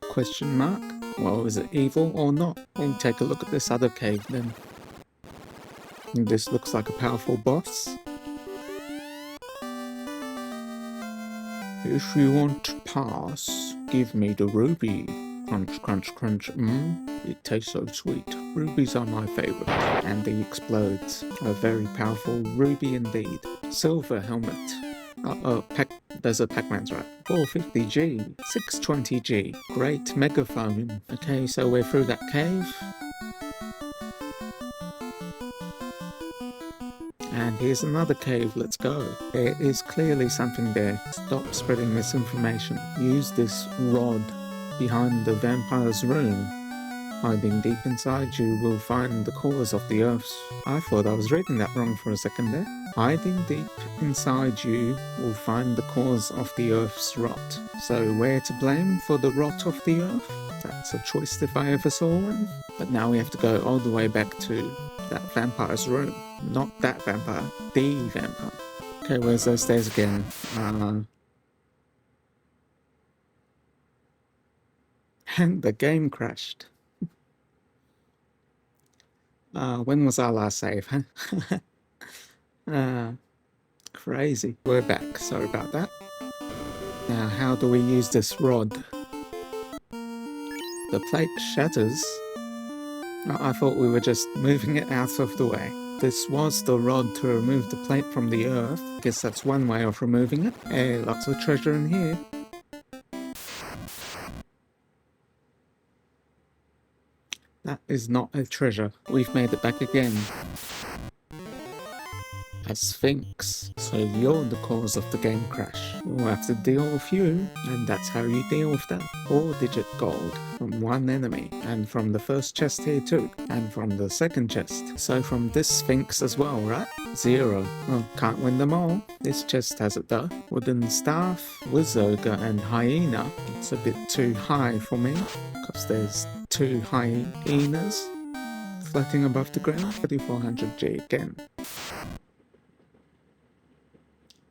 Question mark? Well, is it evil or not? We'll take a look at this other cave then. This looks like a powerful boss. If you want to pass, give me the ruby. Crunch, crunch, crunch. It tastes so sweet. Rubies are my favorite. And he explodes. A very powerful ruby indeed. Silver helmet. Oh, there's a Pac-Man's right. 450G, 620G, great megaphone. Okay, so we're through that cave. And here's another cave, let's go. There is clearly something there. Stop spreading misinformation. Use this rod behind the vampire's room. Hiding deep inside you will find the cause of the Earth's... I thought I was reading that wrong for a second there. Hiding deep inside you will find the cause of the Earth's rot. So we're to blame for the rot of the Earth? That's a choice if I ever saw one. But now we have to go all the way back to that vampire's room. Not that vampire, the vampire. Okay, where's those stairs again? And the game crashed. When was our last save, huh? Crazy. We're back, sorry about that. Now, how do we use this rod? The plate shatters. I thought we were just moving it out of the way. This was the rod to remove the plate from the earth. Guess that's one way of removing it. Hey, lots of treasure in here. That is not a treasure. We've made it back again. A Sphinx. So you're the cause of the game crash. We'll have to deal with you, and that's how you deal with that. 4-digit gold from one enemy, and from the first chest here too, and from the second chest. So from this Sphinx as well, right? 0. Well, can't win them all. This chest has it though. Wooden staff, Wizogre and Hyena. It's a bit too high for me, because there's 2 hyenas floating above the ground. 3400G again.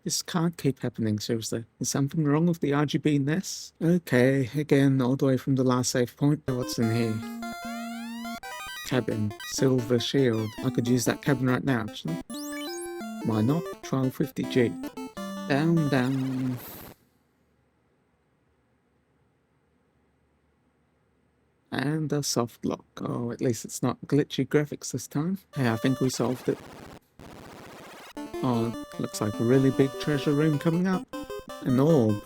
This can't keep happening, seriously. Is something wrong with the RGB nest? Okay, again, all the way from the last save point. What's in here? Cabin. Silver shield. I could use that cabin right now, actually. Why not? 1250G. Down, down. And a soft lock. Oh, at least it's not glitchy graphics this time. Hey, I think we solved it. Oh, looks like a really big treasure room coming up. An orb.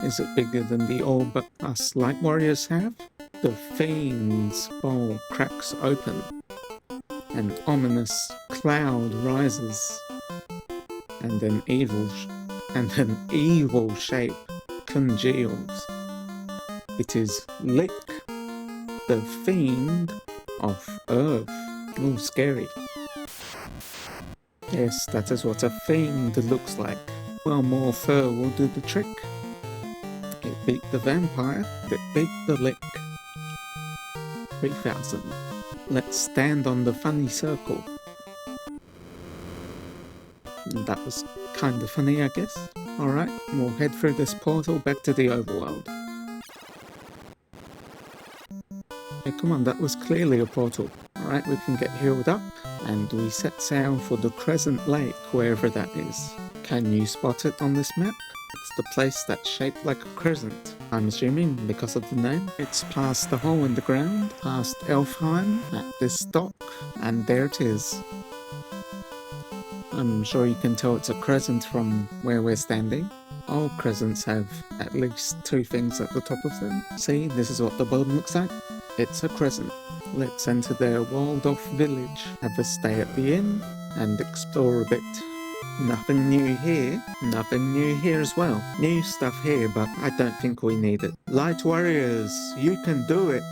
Is it bigger than the orb that us light warriors have? The Fiend's bowl cracks open. An ominous cloud rises. And an evil shape congeals. It is Lick, the Fiend of Earth. Ooh, scary. Yes, that is what a fiend looks like. Well, more fur will do the trick. It beat the vampire, it beat the Lick. 3000. Let's stand on the funny circle. That was kinda funny, I guess. Alright, we'll head through this portal back to the overworld. Hey, come on, that was clearly a portal. Alright, we can get healed up. And we set sail for the Crescent Lake, wherever that is. Can you spot it on this map? It's the place that's shaped like a crescent. I'm assuming because of the name. It's past the hole in the ground, past Elfheim, at this dock, and there it is. I'm sure you can tell it's a crescent from where we're standing. All crescents have at least 2 things at the top of them. See, this is what the bottom looks like. It's a crescent. Let's enter their walled-off village, have a stay at the inn, and explore a bit. Nothing new here. Nothing new here as well. New stuff here, but I don't think we need it. Light warriors, you can do it.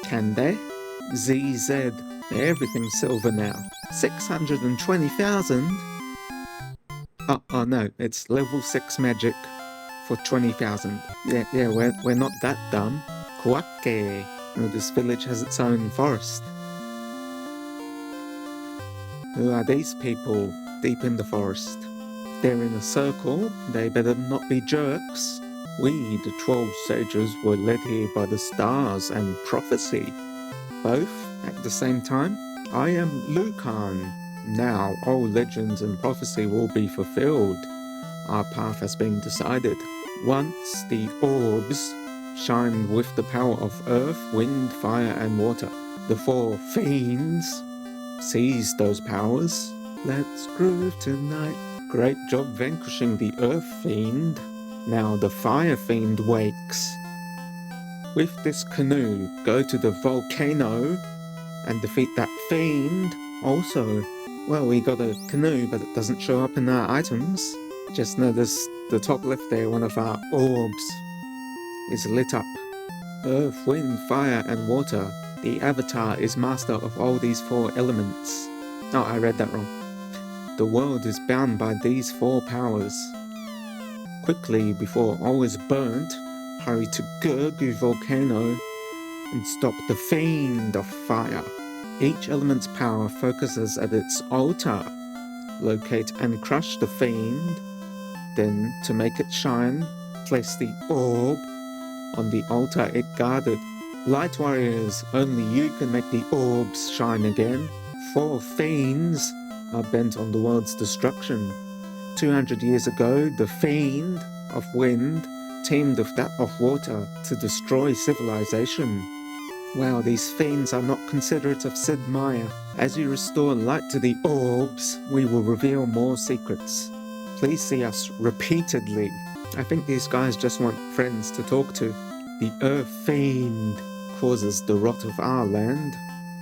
Can they? ZZ. Everything's silver now. 620,000? Oh no, it's level 6 magic for 20,000. Yeah, we're not that dumb. Kwake. This village has its own forest. Who are these people deep in the forest? They're in a circle. They better not be jerks. We, the 12 sages, were led here by the stars and prophecy. Both at the same time. I am Lucan. Now all legends and prophecy will be fulfilled. Our path has been decided. Once the orbs shine with the power of earth, wind, fire and water. The 4 fiends seize those powers. Let's groove tonight. Great job vanquishing the Earth Fiend. Now the Fire Fiend wakes. With this canoe, go to the volcano and defeat that fiend. Also, well, we got a canoe, but it doesn't show up in our items. Just notice the top left there, one of our orbs is lit up. Earth, wind, fire, and water. The avatar is master of all these 4 elements. Oh, I read that wrong. The world is bound by these 4 powers. Quickly, before all is burnt, hurry to Gurgu Volcano and stop the Fiend of Fire. Each element's power focuses at its altar. Locate and crush the Fiend. Then, to make it shine, place the orb on the altar it guarded. Light warriors, only you can make the orbs shine again. 4 fiends are bent on the world's destruction. 200 years ago, the Fiend of Wind teamed with that of Water to destroy civilization. Wow, these fiends are not considerate of Sid Meier. As you restore light to the orbs, we will reveal more secrets. Please see us repeatedly. I think these guys just want friends to talk to. The Earth Fiend causes the rot of our land.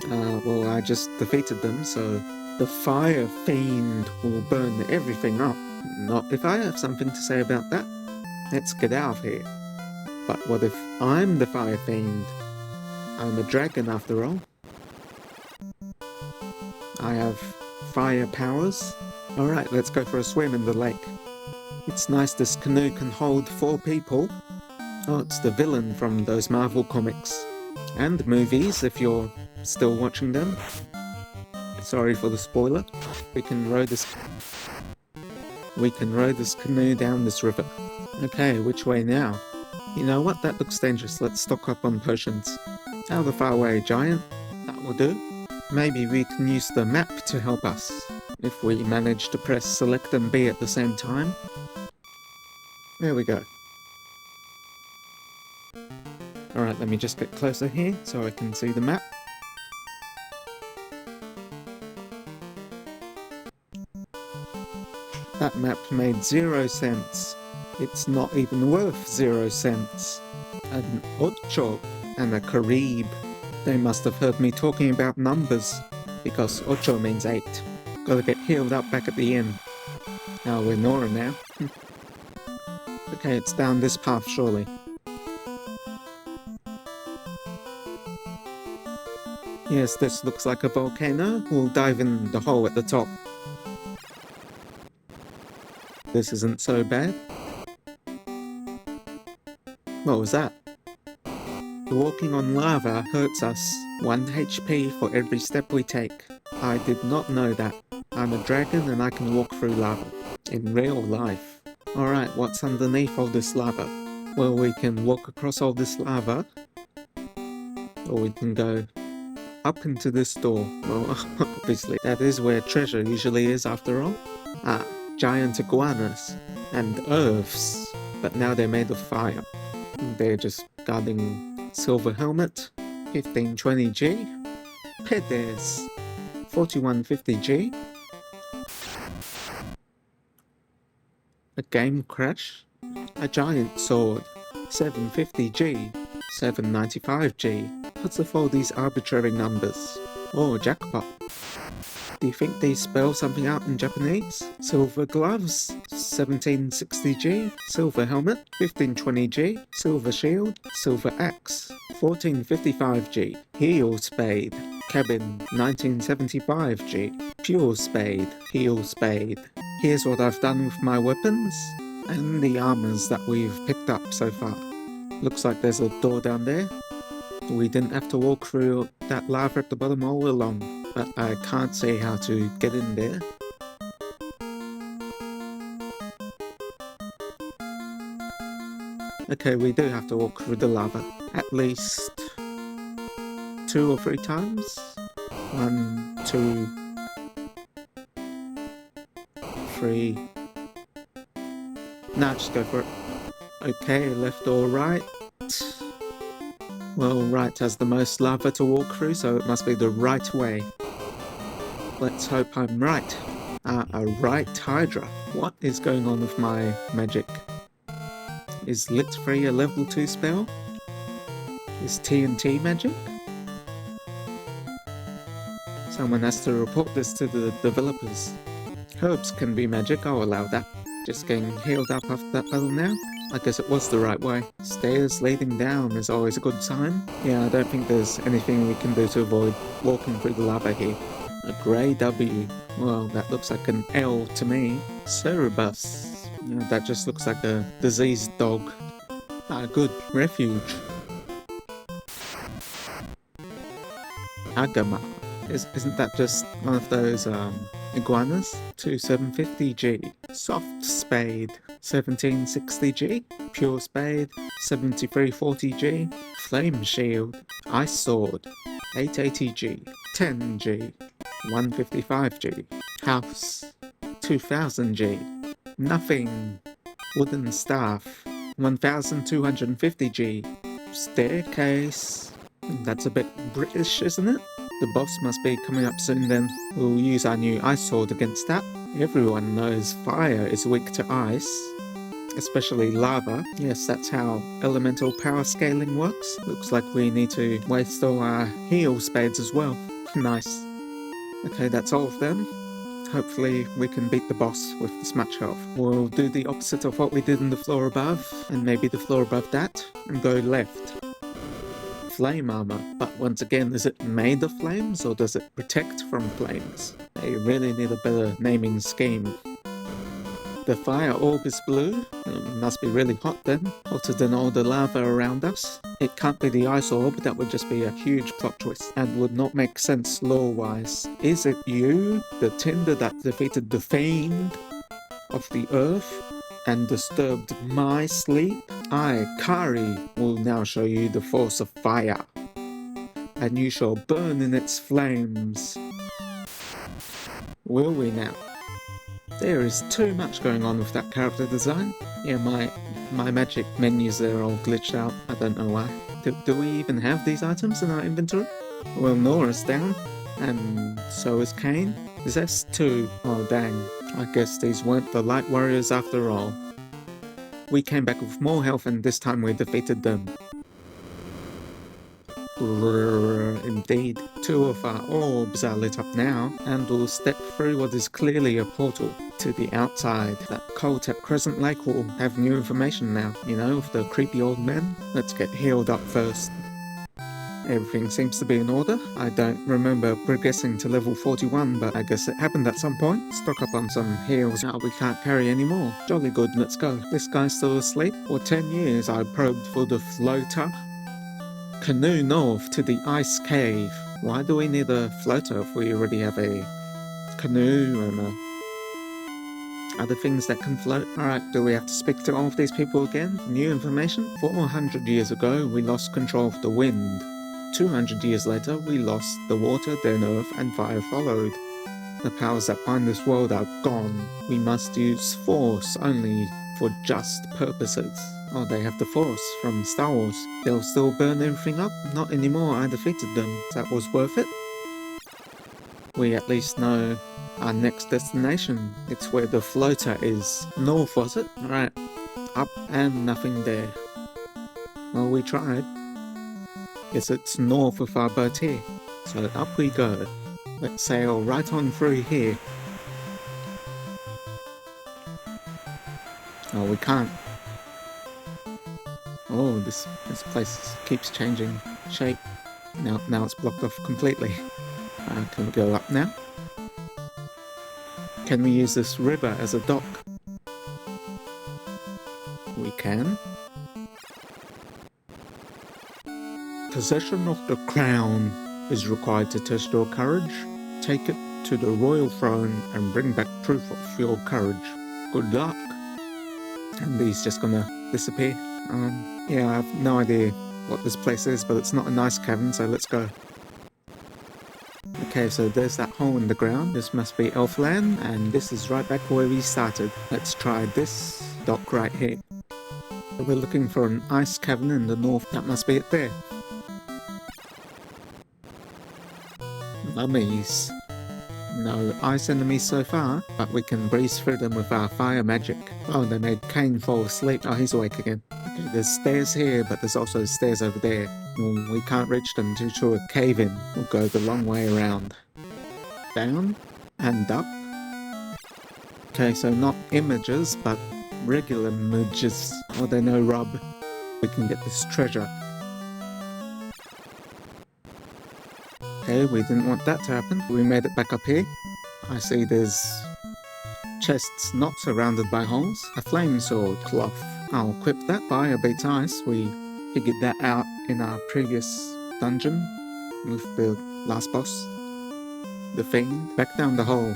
Well, I just defeated them, so the Fire Fiend will burn everything up. Not if I have something to say about that. Let's get out of here. But what if I'm the Fire Fiend? I'm a dragon after all. I have fire powers. Alright, let's go for a swim in the lake. It's nice this canoe can hold 4 people. Oh, it's the villain from those Marvel comics. And movies, if you're still watching them. Sorry for the spoiler. We can row this canoe down this river. Okay, which way now? You know what? That looks dangerous. Let's stock up on potions. Out of our way, giant. That will do. Maybe we can use the map to help us. If we manage to press select and B at the same time. There we go. Alright, let me just get closer here so I can see the map. That map made 0 cents. It's not even worth 0 cents. An ocho and a carib. They must have heard me talking about numbers, because ocho means 8. Gotta get healed up back at the inn. Oh, we're Nora now. Okay, it's down this path, surely. Yes, this looks like a volcano. We'll dive in the hole at the top. This isn't so bad. What was that? Walking on lava hurts us. 1 HP for every step we take. I did not know that. I'm a dragon and I can walk through lava. In real life. Alright, what's underneath all this lava? Well, we can walk across all this lava. Or we can go up into this door. Well, obviously, that is where treasure usually is after all. Ah, giant iguanas. And earths. But now they're made of fire. They're just guarding silver helmet, 1520G, Pedes, 4150G, a game crash, a giant sword, 750G, 795G. What's with all these arbitrary numbers? Oh, jackpot. Do you think they spell something out in Japanese? Silver gloves, 1760G, silver helmet, 1520G, silver shield, silver axe, 1455G, heel spade, cabin, 1975G, pure spade, heel spade. Here's what I've done with my weapons, and the armors that we've picked up so far. Looks like there's a door down there. We didn't have to walk through that lava at the bottom all along. But I can't see how to get in there. Okay, we do have to walk through the lava at least 2 or 3 times. 1, 2, 3. Nah, just go for it. Okay, left or right? Well, right has the most lava to walk through, so it must be the right way. Let's hope I'm right. A right Hydra. What is going on with my magic? Is Lit Free a level 2 spell? Is TNT magic? Someone has to report this to the developers. Herbs can be magic, I'll allow that. Just getting healed up after that battle now? I guess it was the right way. Stairs leading down is always a good sign. Yeah, I don't think there's anything we can do to avoid walking through the lava here. A grey W. Well, that looks like an L to me. Cerebus. Yeah, that just looks like a diseased dog. Good. Refuge. Agama. Isn't that just one of those iguanas? 2750G. Soft Spade. 1760G. Pure Spade. 7340G. Flame Shield. Ice Sword. 880G. 10G. 155G. House. 2000G. Nothing. Wooden Staff. 1250G. Staircase. That's a bit British, isn't it? The boss must be coming up soon then. We'll use our new ice sword against that. Everyone knows fire is weak to ice, especially lava. Yes, that's how elemental power scaling works. Looks like we need to waste all our heal spades as well. Nice. Okay, that's all of them. Hopefully we can beat the boss with this much health. We'll do the opposite of what we did in the floor above, and maybe the floor above that, and go left. Flame armor, but once again, is it made of flames or does it protect from flames? They really need a better naming scheme. The fire orb is blue. It must be really hot then, hotter than all the lava around us. It can't be the ice orb, that would just be a huge plot twist and would not make sense lore-wise. Is it you, the tinder that defeated the fiend of the earth and disturbed my sleep? I, Kari, will now show you the force of fire, and you shall burn in its flames. Will we now? There is too much going on with that character design. Yeah, my magic menus there are all glitched out. I don't know why. Do we even have these items in our inventory? Well, Nora's down, and so is Kane. Zest too. Oh dang, I guess these weren't the light warriors after all. We came back with more health and this time we defeated them. Indeed. Two of our orbs are lit up now, and we'll step through what is clearly a portal to the outside. That cult at Crescent Lake will have new information now, you know, with the creepy old men. Let's get healed up first. Everything seems to be in order. I don't remember progressing to level 41, but I guess it happened at some point. Stock up on some heals now we can't carry anymore. Jolly good, let's go. This guy's still asleep? For 10 years I probed for the floater. Canoe north to the ice cave. Why do we need a floater if we already have a canoe and other things that can float? Alright, do we have to speak to all of these people again? New information? 400 years ago we lost control of the wind. 200 years later, we lost the water, then earth, and fire followed. The powers that bind this world are gone. We must use force only for just purposes. Oh, they have the force from Star Wars. They'll still burn everything up? Not anymore, I defeated them. That was worth it? We at least know our next destination. It's where the floater is. North, was it? Alright. Up and nothing there. Well, we tried. Yes, it's north of our boat here. So up we go. Let's sail right on through here. Oh, we can't. Oh, this place keeps changing shape. Now it's blocked off completely. Can we go up now? Can we use this river as a dock? We can. Possession of the crown is required to test your courage. Take it to the royal throne and bring back proof of your courage. Good luck. And he's just gonna disappear. Yeah, I have no idea what this place is, but it's not a nice cavern, so let's go. Okay, so there's that hole in the ground. This must be Elfland, and this is right back where we started. Let's try this dock right here. We're looking for an ice cavern in the north. That must be it there. Mummies. No ice enemies so far, but we can breeze through them with our fire magic. Oh, they made Kane fall asleep. Oh, he's awake again. Okay, there's stairs here, but there's also stairs over there. Well, we can't reach them due to a cave-in. We'll go the long way around. Down and up. Okay, so not images, but regular images. Oh, they know Rob. We can get this treasure. Okay, we didn't want that to happen. We made it back up here. I see there's chests not surrounded by holes. A flame sword cloth. I'll equip that. Fire beats ice. We figured that out in our previous dungeon with the last boss. The Fiend. Back down the hole.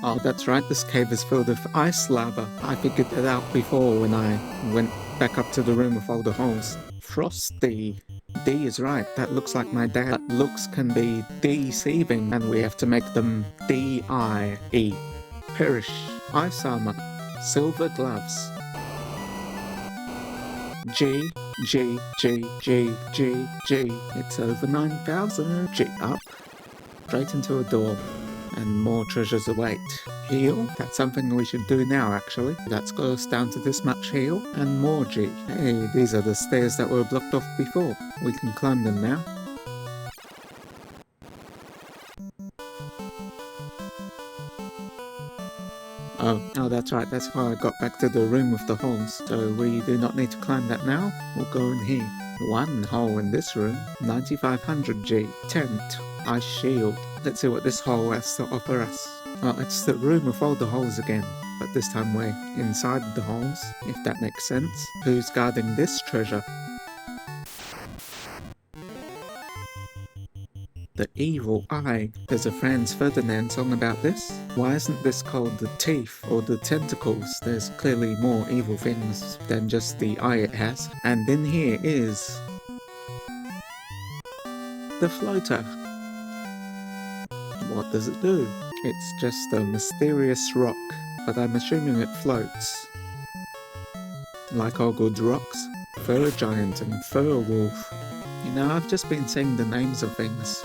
Oh, that's right, this cave is filled with ice lava. I figured that out before when I went back up to the room with all the holes. Frosty. D is right, that looks like my dad. But looks can be deceiving, and we have to make them D-I-E. Perish. Ice armor. Silver gloves. G, G, G, G, G, G. It's over 9,000. G up. Straight into a door. And more treasures await. Heal? That's something we should do now, actually. That's got us down to this much heal, and more G. Hey, these are the stairs that were blocked off before. We can climb them now. Oh, that's right, that's how I got back to the room with the holes. So we do not need to climb that now. We'll go in here. One hole in this room. 9,500 G. Tent. Ice shield. Let's see what this hole has to offer us. Oh, it's the room with all the holes again, but this time we're inside the holes, if that makes sense. Who's guarding this treasure? The Evil Eye. There's a Franz Ferdinand song about this. Why isn't this called the teeth or the tentacles? There's clearly more evil things than just the eye it has. And in here is the floater. What does it do? It's just a mysterious rock, but I'm assuming it floats. Like all good rocks. Fur giant and fur wolf. You know, I've just been saying the names of things.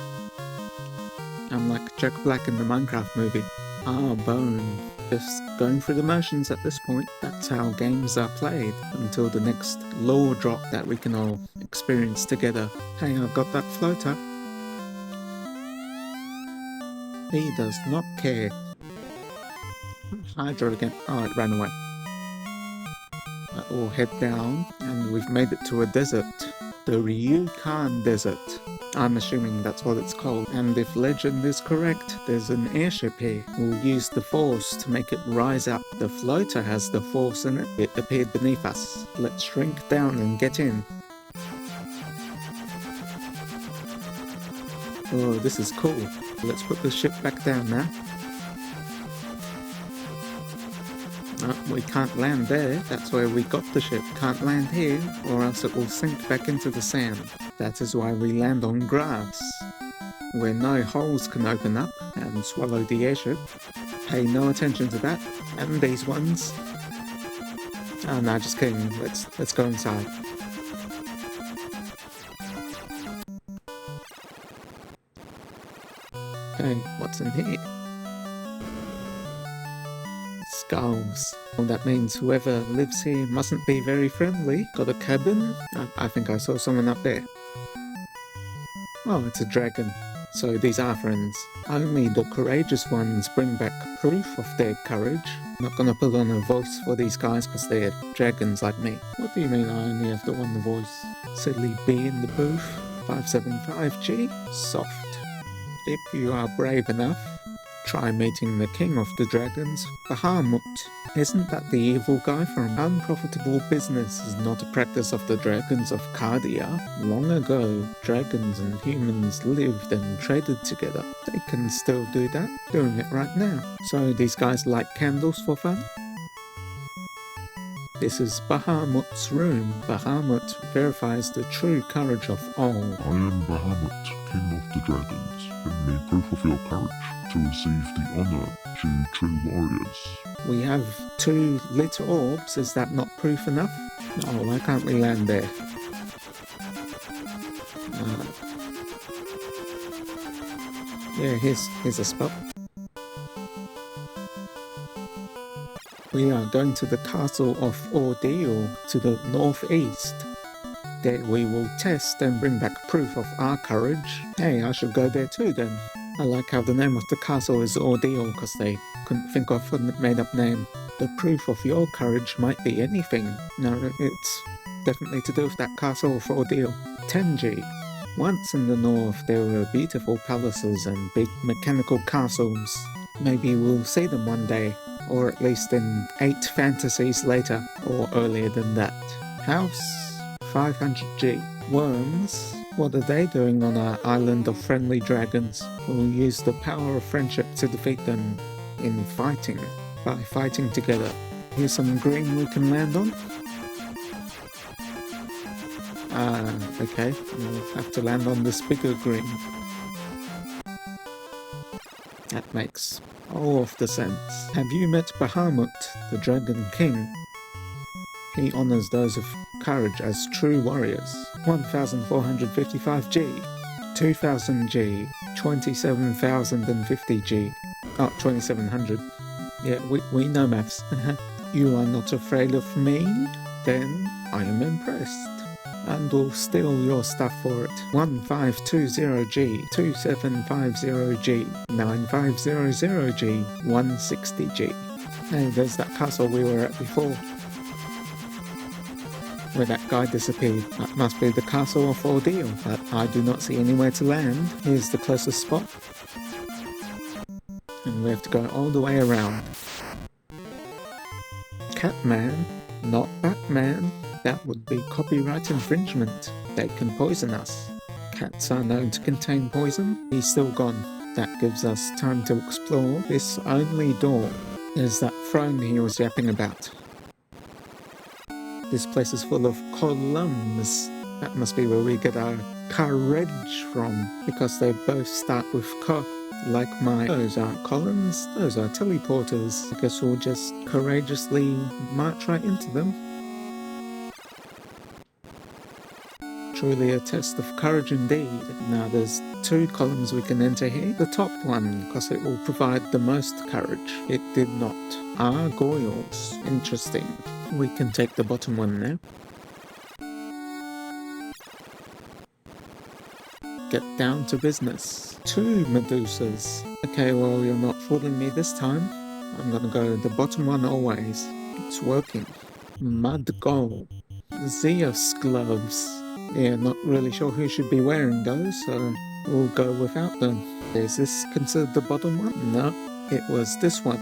I'm like Jack Black in the Minecraft movie. Ah, bone. Just going through the motions at this point. That's how games are played, until the next lore drop that we can all experience together. Hey, I've got that floater. He does not care. Hydra again. Oh, it ran away. We'll head down, and we've made it to a desert. The Ryukan Desert. I'm assuming that's what it's called. And if legend is correct, there's an airship here. We'll use the force to make it rise up. The floater has the force in it. It appeared beneath us. Let's shrink down and get in. Oh, this is cool. Let's put the ship back down now. We can't land there. That's where we got the ship. Can't land here, or else it will sink back into the sand. That is why we land on grass, where no holes can open up and swallow the airship. Pay no attention to that. And these ones. Oh no, just kidding. Let's go inside. Okay, what's in here? Skulls. Well, that means whoever lives here mustn't be very friendly. Got a cabin? I think I saw someone up there. Oh, it's a dragon. So these are friends. Only the courageous ones bring back proof of their courage. I'm not gonna put on a voice for these guys because they're dragons like me. What do you mean I only have to on the voice? Silly bee in the booth. 575G? Soft. If you are brave enough, try meeting the king of the dragons, Bahamut. Isn't that the evil guy from Unprofitable Business is not a practice of the dragons of Cardia? Long ago, dragons and humans lived and traded together. They can still do that, doing it right now. So these guys light candles for fun? This is Bahamut's room. Bahamut verifies the true courage of all. I am Bahamut, king of the dragons. Bring me proof of your courage to receive the honor due true warriors. We have 2 lit orbs. Is that not proof enough? Oh, why can't we land there? Yeah, here's a spot. We are going to the castle of Ordeal to the northeast. There we will test and bring back proof of our courage. Hey, I should go there too then. I like how the name of the castle is Ordeal because they couldn't think of a made-up name. The proof of your courage might be anything. No, it's definitely to do with that castle of Ordeal. 10G. Once in the north there were beautiful palaces and big mechanical castles. Maybe we'll see them one day, or at least in 8 fantasies later, or earlier than that. House 500G. Worms? What are they doing on our island of friendly dragons? We'll use the power of friendship to defeat them in fighting, by fighting together. Here's some green we can land on. Okay, we'll have to land on this bigger green. That makes all of the sense. Have you met Bahamut, the Dragon King? He honors those of courage as true warriors. 1455G, 2000G, 27,050G. Oh, 2700. Yeah, we know maths. You are not afraid of me? Then I am impressed. And will steal your stuff for it. 1520G, 2750G, 9500G, 160G. Hey, there's that castle we were at before, where that guy disappeared. That must be the castle of Ordeal, but I do not see anywhere to land. Here's the closest spot. And we have to go all the way around. Catman, not Batman. That would be copyright infringement. They can poison us. Cats are known to contain poison. He's still gone. That gives us time to explore this only door. There's that throne he was yapping about. This place is full of columns. That must be where we get our courage from, because they both start with co, like mine. Those aren't columns, those are teleporters. I guess we'll just courageously march right into them. Truly a test of courage indeed. Now there's 2 columns we can enter here. The top one, because it will provide the most courage. It did not. Gargoyles. Interesting. We can take the bottom one now. Get down to business. 2 Medusas. Okay, well, you're not fooling me this time. I'm gonna go the bottom one always. It's working. Mud Goal. Zeus gloves. Yeah, not really sure who should be wearing those, so we'll go without them. Is this considered the bottom one? No, it was this one.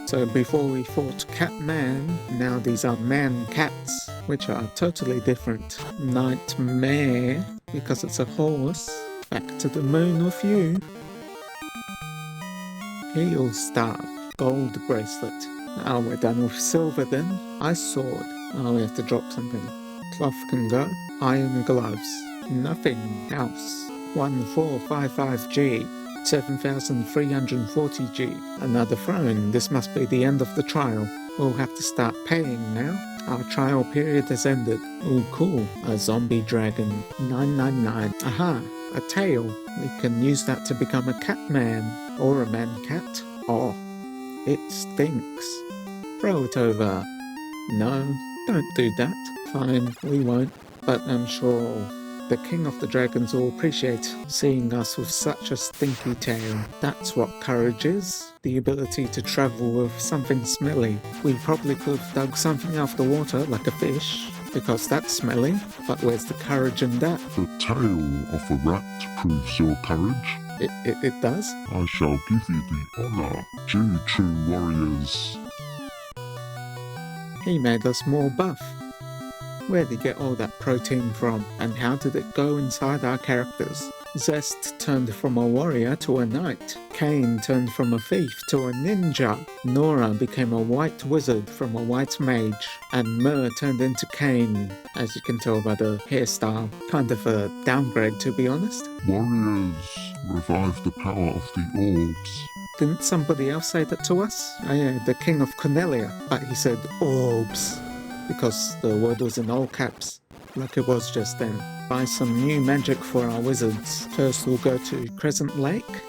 So before we fought Catman, now these are Man-Cats, which are totally different. Nightmare, because it's a horse. Back to the moon with you. Heel staff, gold bracelet. Now we're done with silver then. Ice sword. Oh, we have to drop something. Cloth can go. Iron gloves. Nothing. House. 1455G. 7,340G. Another throne. This must be the end of the trial. We'll have to start paying now. Our trial period has ended. Oh, cool. A zombie dragon. 999. Aha. A tail. We can use that to become a Catman. Or a Man-Cat. Oh. It stinks. Throw it over. No. Don't do that. Fine, we won't. But I'm sure the King of the Dragons will appreciate seeing us with such a stinky tail. That's what courage is. The ability to travel with something smelly. We probably could have dug something out of the water, like a fish, because that's smelly. But where's the courage in that? The tail of a rat proves your courage. It does? I shall give you the honour, you true warriors. He made us more buff. Where did he get all that protein from, and how did it go inside our characters? Zest turned from a warrior to a knight. Cain turned from a thief to a ninja. Nora became a white wizard from a white mage. And Myrrh turned into Cain, as you can tell by the hairstyle. Kind of a downgrade, to be honest. Warriors, revive the power of the orbs. Didn't somebody else say that to us? Oh yeah, the King of Corneria. But he said orbs, because the word was in all caps. like it was just then. Buy some new magic for our wizards. First we'll go to Crescent Lake,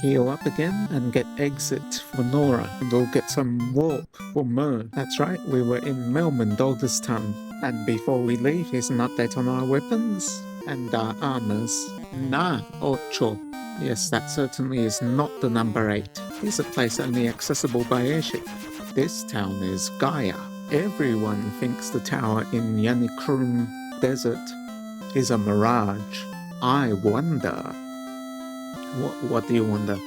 heal up again, and get exit for Nora. And we'll get some warp for Mo. That's right, we were in Melbourne all this time. And before we leave, here's an update on our weapons and our armors. Na ocho. Yes, that certainly is not the number 8. Here's a place only accessible by airship. This town is Gaia. Everyone thinks the tower in Yanikrum Desert is a mirage. I wonder. What do you wonder?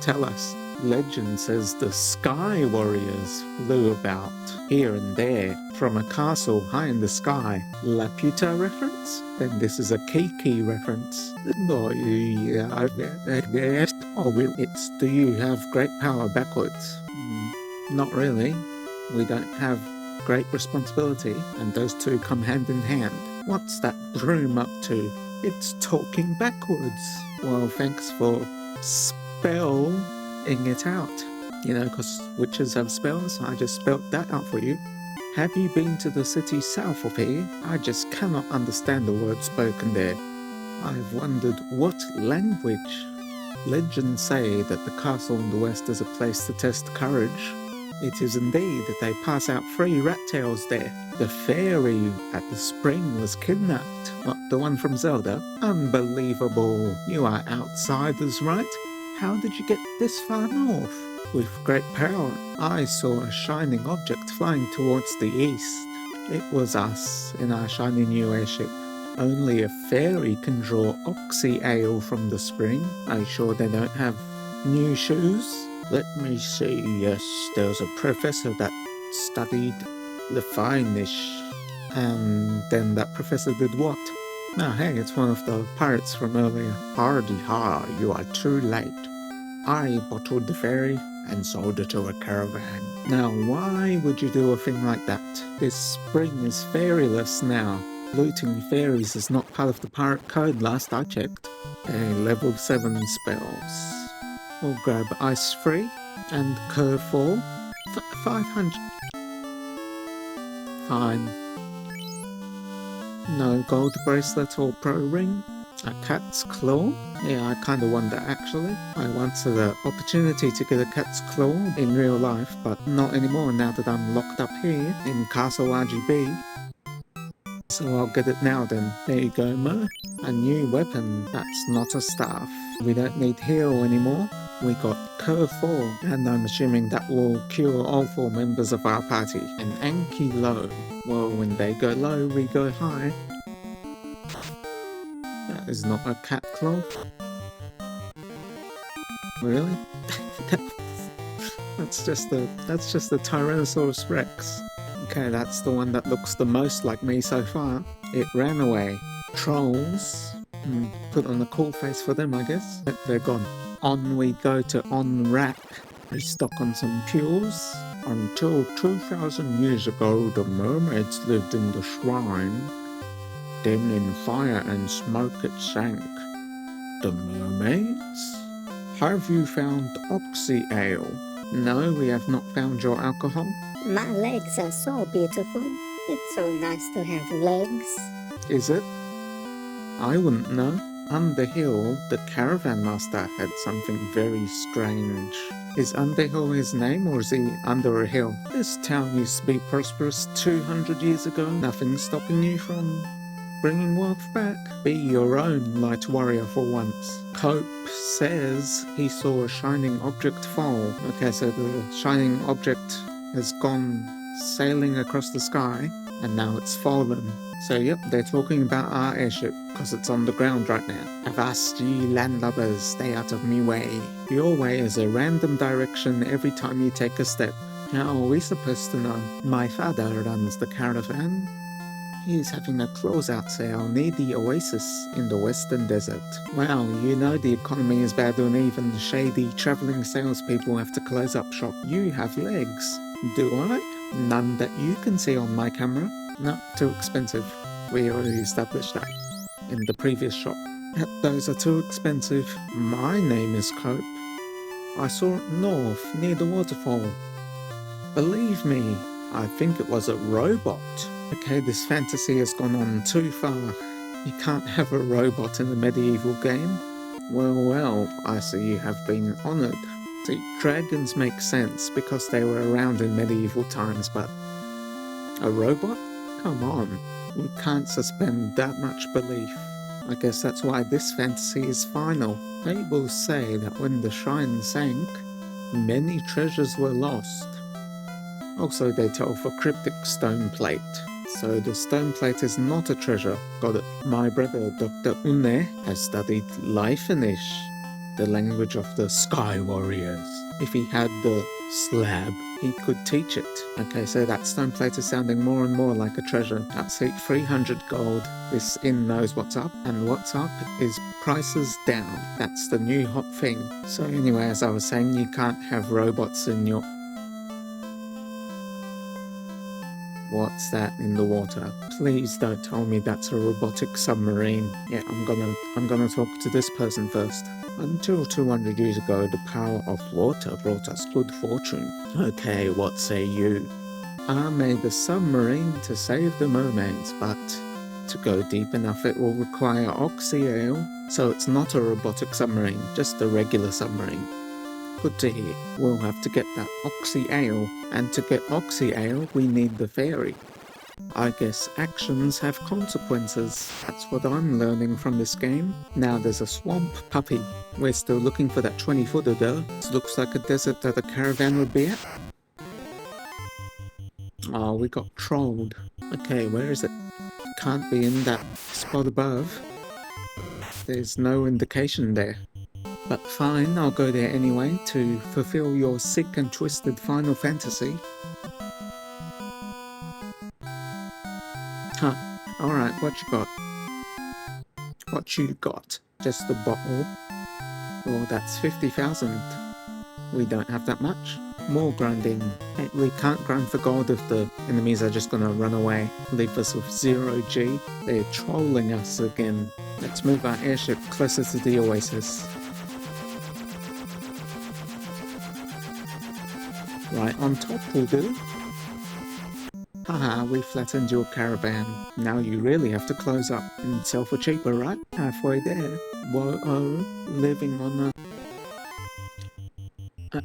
Tell us. Legend says the Sky Warriors flew about here and there from a castle high in the sky. Laputa reference? Then this is a Kiki reference. Oh, well, it's do you have great power backwards? Not really. We don't have great responsibility, and those two come hand in hand. What's that broom up to? It's talking backwards. Well, thanks for spelling it out. You know, because witches have spells. I just spelt that out for you. Have you been to the city south of here? I just cannot understand the words spoken there. I've wondered what language. Legends say that the castle in the west is a place to test courage. It is indeed that they pass out free rat tails there. The fairy at the spring was kidnapped. What, the one from Zelda? Unbelievable. You are outsiders, right? How did you get this far north? With great power. I saw a shining object flying towards the east. It was us in our shiny new airship. Only a fairy can draw oxy ale from the spring. Are you sure they don't have new shoes? Let me see. Yes, there was a professor that studied the Finnish. And then that professor did what? Oh, hey, it's one of the pirates from earlier. Hardy ha, you are too late. I bottled the fairy and sold it to a caravan. Now, why would you do a thing like that? This spring is fairyless now. Looting fairies is not part of the pirate code last I checked. Level 7 spells. We'll grab Ice Free and Curve 4. 500. Fine. No gold bracelet or pro ring. A cat's claw? Yeah, I kinda wonder actually. I once had the opportunity to get a cat's claw in real life, but not anymore now that I'm locked up here in Castle Argie Bee. So I'll get it now then. There you go, Mo. A new weapon. That's not a staff. We don't need heal anymore. We got Curve 4, and I'm assuming that will cure all 4 members of our party. And Anki Low. Well, when they go low, we go high. That is not a cat claw. Really? That's just the Tyrannosaurus Rex. Okay, that's the one that looks the most like me so far. It ran away. Trolls. Put on a cool face for them, I guess. They're gone. On we go to On Rack. We stock on some fuels. Until 2,000 years ago, the mermaids lived in the shrine. Then in fire and smoke it sank. The mermaids? Have you found Oxy Ale? No, we have not found your alcohol. My legs are so beautiful. It's so nice to have legs. Is it? I wouldn't know. Underhill, the caravan master, had something very strange. Is Underhill his name, or is he under a hill? This town used to be prosperous 200 years ago. Nothing stopping you from bringing wealth back. Be your own light warrior for once. Cope says he saw a shining object fall. Okay, so the shining object has gone sailing across the sky, and now it's fallen. So yep, they're talking about our airship, because it's on the ground right now. Avast ye landlubbers, stay out of me way. Your way is a random direction every time you take a step. How are we supposed to know? My father runs the caravan. He's having a closeout sale near the oasis in the western desert. Wow, you know the economy is bad when even the shady travelling salespeople have to close up shop. You have legs. Do I? None that you can see on my camera. No, too expensive. We already established that in the previous shop. Yep, those are too expensive. My name is Cope. I saw it north, near the waterfall. Believe me, I think it was a robot. Okay, this fantasy has gone on too far. You can't have a robot in a medieval game. Well, I see you have been honoured. See, dragons make sense because they were around in medieval times, but a robot? Come on, we can't suspend that much belief. I guess that's why this fantasy is final. Fables say that when the shrine sank, many treasures were lost. Also, they tell of a cryptic stone plate. So the stone plate is not a treasure. Got it. My brother, Dr. Une, has studied Life-Inish, the language of the Sky Warriors. If he had the slab, he could teach it. Okay, so that stone plate is sounding more and more like a treasure. That's it, 300 gold. This inn knows what's up, and what's up is prices down. That's the new hot thing. So anyway, as I was saying, you can't have robots in your... What's that in the water? Please don't tell me that's a robotic submarine. Yeah, I'm gonna talk to this person first. Until 200 years ago, the power of water brought us good fortune. Okay, what say you? I made a submarine to save the mermaids, but to go deep enough it will require oxy-ale. So it's not a robotic submarine, just a regular submarine. Good to hear. We'll have to get that oxy-ale, and to get oxy-ale we need the fairy. I guess actions have consequences. That's what I'm learning from this game. Now there's a swamp puppy. We're still looking for that 20-footer though. This looks like a desert that a caravan would be at. Oh, we got trolled. Okay, where is it? Can't be in that spot above. There's no indication there. But fine, I'll go there anyway to fulfill your sick and twisted final fantasy. Huh, alright, what you got? What you got? Just a bottle? Well, that's 50,000. We don't have that much. More grinding. Hey, we can't grind for gold if the enemies are just gonna run away. Leave us with 0G. They're trolling us again. Let's move our airship closer to the oasis. Right on top will do. Haha, we flattened your caravan. Now you really have to close up and sell for cheaper, right? Halfway there. Whoa-oh, living on a...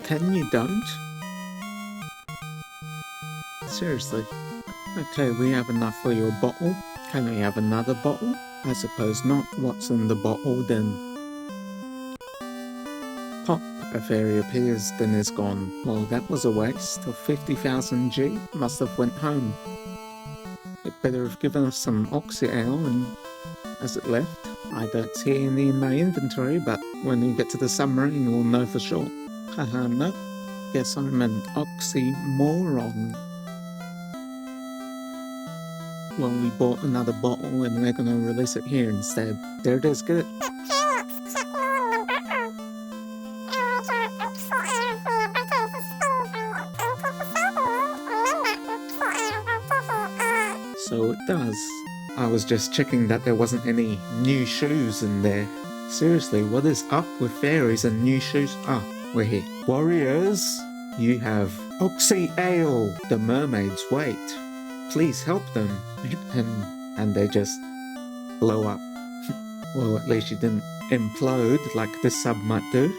Can you don't? Seriously. Okay, we have enough for your bottle. Can we have another bottle? I suppose not. What's in the bottle then? Pop. A fairy appears, then is gone. Well, that was a waste of 50,000 G. Must have went home. It better have given us some oxy-ale and as it left. I don't see any in my inventory, but when we get to the submarine we'll know for sure. Haha, no. Guess I'm an oxymoron. Well, we bought another bottle and we're gonna release it here instead. There it is, get it. So it does. I was just checking that there wasn't any new shoes in there. Seriously, what is up with fairies and new shoes? Ah, we're here. Warriors, you have oxy-ale. The mermaids wait. Please help them. And they just blow up. Well, at least you didn't implode like this sub might do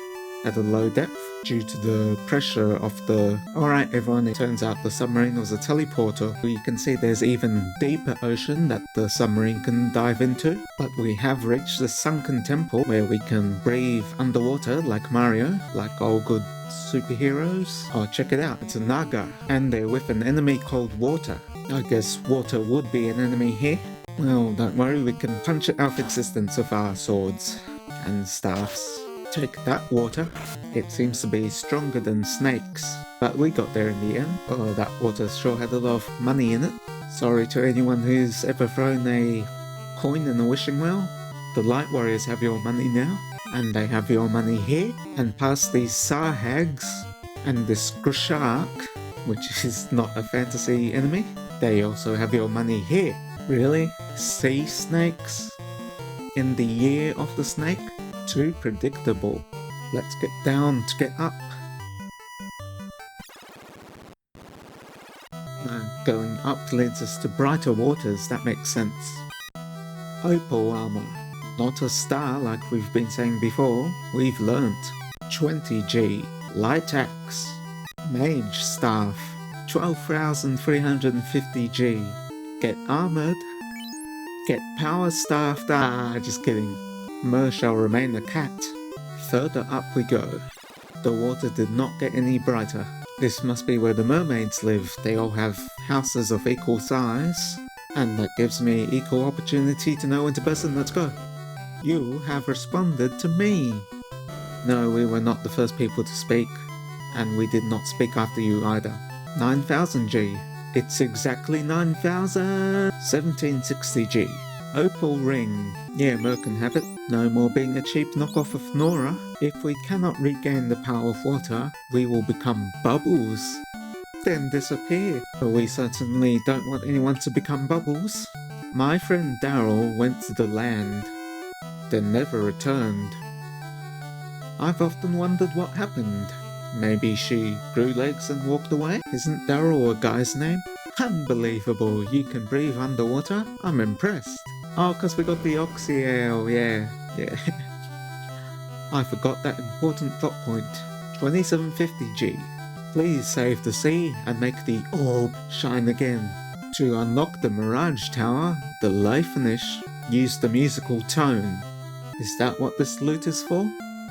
at a low depth due to the pressure of the... Alright everyone, it turns out the submarine was a teleporter. You can see there's even deeper ocean that the submarine can dive into. But we have reached the sunken temple where we can breathe underwater like Mario, like all good superheroes. Oh, check it out, it's a Naga. And they're with an enemy called Water. I guess water would be an enemy here. Well, don't worry, we can punch it out of existence with our swords and staffs. Take that, water. It seems to be stronger than snakes. But we got there in the end. Oh, that water sure had a lot of money in it. Sorry to anyone who's ever thrown a coin in a wishing well. The Light Warriors have your money now. And they have your money here. And past these Sarhags and this Grushark, which is not a fantasy enemy, they also have your money here. Really? Sea snakes? In the year of the snake? Too predictable. Let's get down to get up. Going up leads us to brighter waters, that makes sense. Opal armor. Not a star like we've been saying before, we've learnt. 20G. Light axe. Mage staff. 12,350G. Get armored. Get power staff. Just kidding. Mer shall remain a cat. Further up we go. The water did not get any brighter. This must be where the mermaids live. They all have houses of equal size. And that gives me equal opportunity to know when to person. Let's go. You have responded to me. No, we were not the first people to speak. And we did not speak after you either. 9,000G. It's exactly 9,000. 1760G. Opal ring. Yeah, Mer can have it. No more being a cheap knockoff of Nora. If we cannot regain the power of water, we will become bubbles. Then disappear. But we certainly don't want anyone to become bubbles. My friend Daryl went to the land, then never returned. I've often wondered what happened. Maybe she grew legs and walked away? Isn't Daryl a guy's name? Unbelievable, you can breathe underwater? I'm impressed. Oh, 'cause we got the Oxy Ale, yeah. I forgot that important plot point. 2750G. Please save the sea and make the orb shine again. To unlock the Mirage Tower, the life finish, use the musical tone. Is that what this loot is for?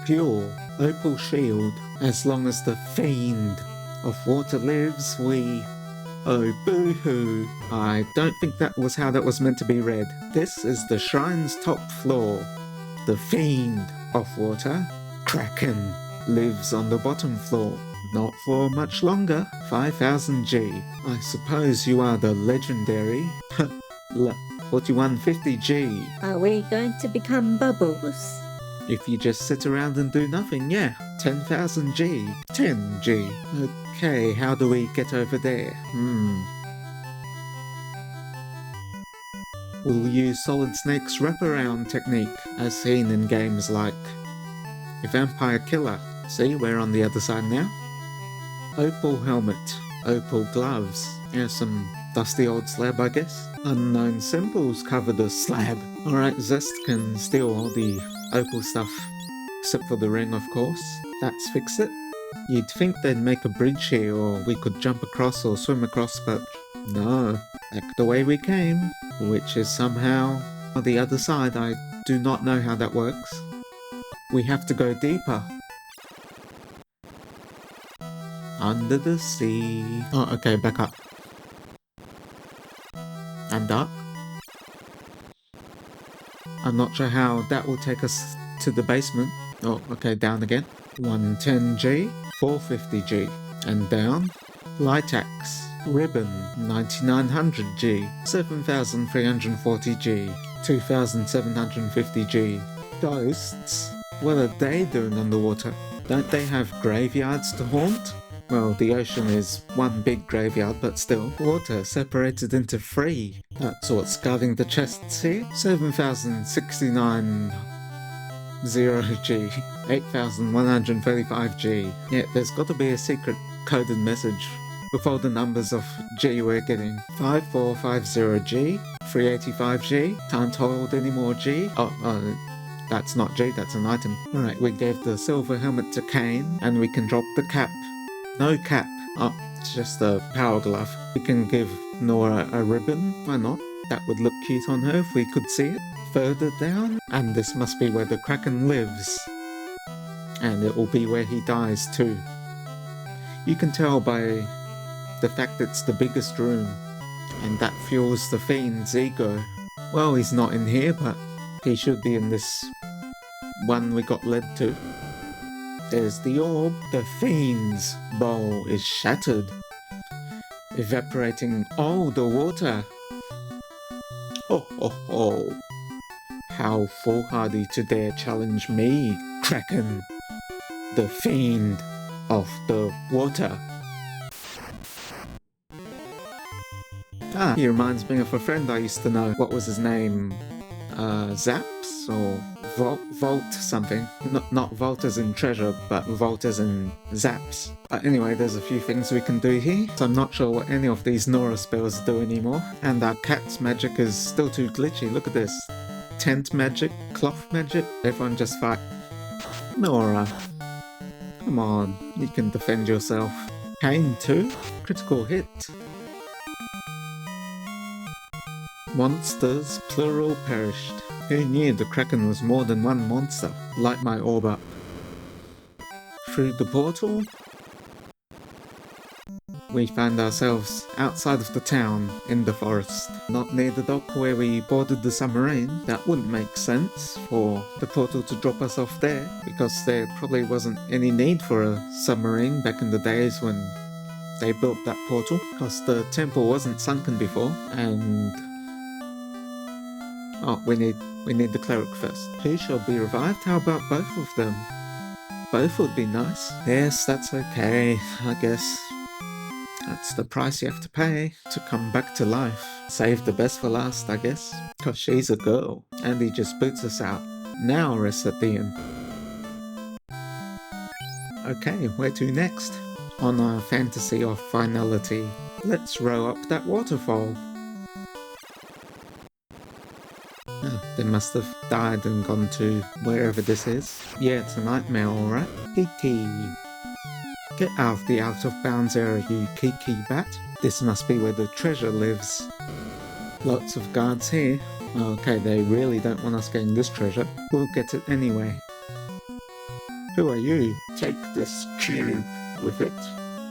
Pure opal shield. As long as the fiend of water lives, we... Oh, boo-hoo. I don't think that was how that was meant to be read. This is the shrine's top floor. The fiend of water, Kraken, lives on the bottom floor. Not for much longer. 5,000G. I suppose you are the legendary 4150G. Are we going to become bubbles? If you just sit around and do nothing, yeah. 10,000G. 10G. Okay, how do we get over there? We'll use Solid Snake's wraparound technique, as seen in games like Vampire Killer. See, we're on the other side now. Opal helmet. Opal gloves. Yeah, some dusty old slab, I guess. Unknown symbols cover the slab. Alright, Zest can steal all the opal stuff. Except for the ring, of course. That's fix it. You'd think they'd make a bridge here, or we could jump across or swim across, but no. Back the way we came. Which is somehow on the other side. I do not know how that works. We have to go deeper. Under the sea. Oh, okay, back up. And up. I'm not sure how that will take us to the basement. Oh, okay, down again. 110G, 450G. And down. Light axe. Ribbon. 9900G. 7340G. 2750G. Ghosts? What are they doing underwater? Don't they have graveyards to haunt? Well, the ocean is one big graveyard, but still. Water separated into 3. That's what's guarding the chests here. 7,069 0G. 8,135G. Yeah, there's got to be a secret coded message with all the numbers of G we're getting. 5450G. 385G. Can't hold any more G. Oh, that's not G, that's an item. Alright, we gave the silver helmet to Kane, and we can drop the cap. No cap. Oh, it's just a power glove. We can give Nora a ribbon. Why not? That would look cute on her if we could see it. Further down, and this must be where the Kraken lives. And it will be where he dies too. You can tell by the fact it's the biggest room, and that fuels the fiend's ego. Well, he's not in here, but he should be in this one we got led to. There's the orb. The fiend's bowl is shattered, evaporating all the water. Ho ho ho! How foolhardy to dare challenge me, Kraken, the fiend of the water. Ah, he reminds me of a friend I used to know. What was his name? zaps or vault something. Not vault as in treasure, but vault as in zaps. Anyway, there's a few things we can do here. So I'm not sure what any of these Nora spells do anymore. And our cat's magic is still too glitchy. Look at this. Tent magic, cloth magic. Everyone just fight. Nora. Come on, you can defend yourself. Kane 2. Critical hit. Monsters, plural, perished. Who knew the Kraken was more than one monster? Light my orb up. Through the portal, we found ourselves outside of the town, in the forest. Not near the dock where we boarded the submarine. That wouldn't make sense for the portal to drop us off there, because there probably wasn't any need for a submarine back in the days when they built that portal, because the temple wasn't sunken before, and... oh, we need the cleric first. Who shall be revived? How about both of them? Both would be nice. Yes, that's okay, I guess. That's the price you have to pay to come back to life. Save the best for last, I guess. Cause she's a girl. And he just boots us out. Now rest at the inn. Okay, where to next? On our fantasy of finality, let's row up that waterfall. They must have died and gone to wherever this is. Yeah, it's a nightmare, alright. Kiki. Get out of the out-of-bounds area, you Kiki bat. This must be where the treasure lives. Lots of guards here. Okay, they really don't want us getting this treasure. We'll get it anyway. Who are you? Take this cube. With it,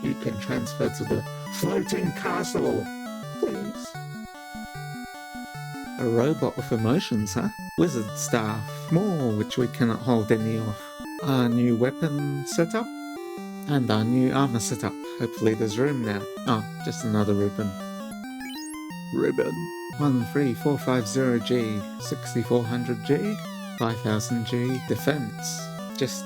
you can transfer to the floating castle. Please. A robot with emotions, huh? Wizard staff. More which we cannot hold any of. Our new weapon setup. And our new armor setup. Hopefully there's room now. Oh, just another ribbon. Ribbon. 13450G, 6400G, 5000G. Defense. Just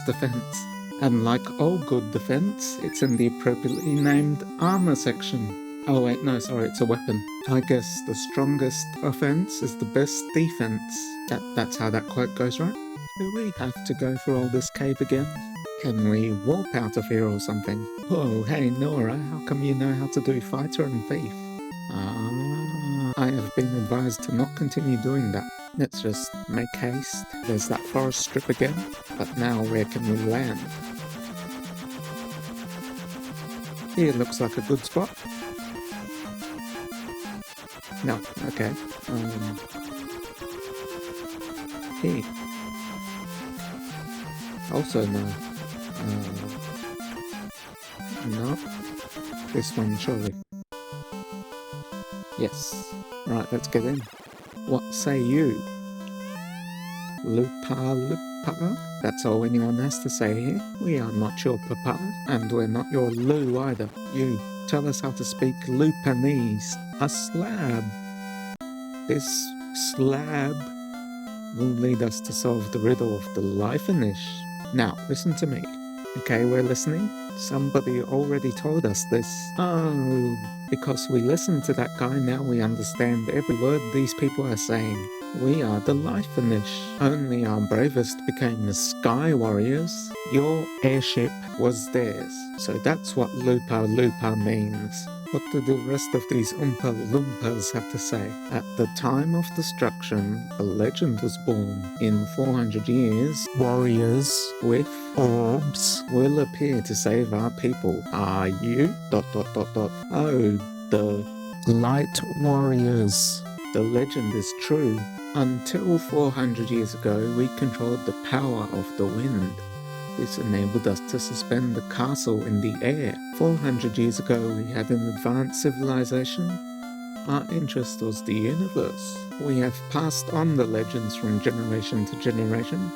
defense. And like all good defense, it's in the appropriately named armor section. Oh wait, no, sorry, it's a weapon. I guess the strongest offense is the best defense. That's how that quote goes, right? Do we have to go through all this cave again? Can we warp out of here or something? Whoa, hey Nora, how come you know how to do fighter and thief? I have been advised to not continue doing that. Let's just make haste. There's that forest strip again, but now where can we land? Here looks like a good spot. No, okay. Here. Also no. No. This one surely. Yes. Right, let's get in. What say you? Lupa? That's all anyone has to say here. We are not your papa, and we're not your Lou either. You tell us how to speak Lupanese. A slab. This slab will lead us to solve the riddle of the life-inish. Now, listen to me. Okay, we're listening? Somebody already told us this. Oh, because we listened to that guy, now we understand every word these people are saying. We are the life-inish. Only our bravest became the sky warriors. Your airship was theirs. So that's what Lupa means. What do the rest of these Oompa Loompas have to say? At the time of destruction, a legend was born. In 400 years, warriors with orbs will appear to save our people. Are you? ... Oh, the light warriors. The legend is true. Until 400 years ago, we controlled the power of the wind. This enabled us to suspend the castle in the air. 400 years ago, we had an advanced civilization. Our interest was the universe. We have passed on the legends from generation to generation.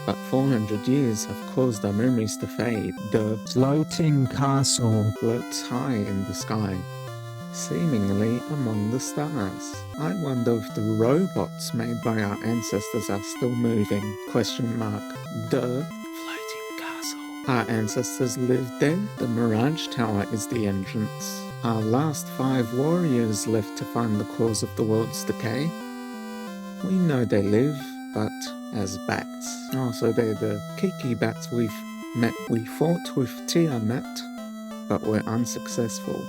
But 400 years have caused our memories to fade. The floating castle floats high in the sky, seemingly among the stars. I wonder if the robots made by our ancestors are still moving? The our ancestors lived there. The Mirage Tower is the entrance. Our last 5 warriors left to find the cause of the world's decay. We know they live, but as bats. Oh, so they're the Kiki bats we've met. We fought with Tiamat, but were unsuccessful.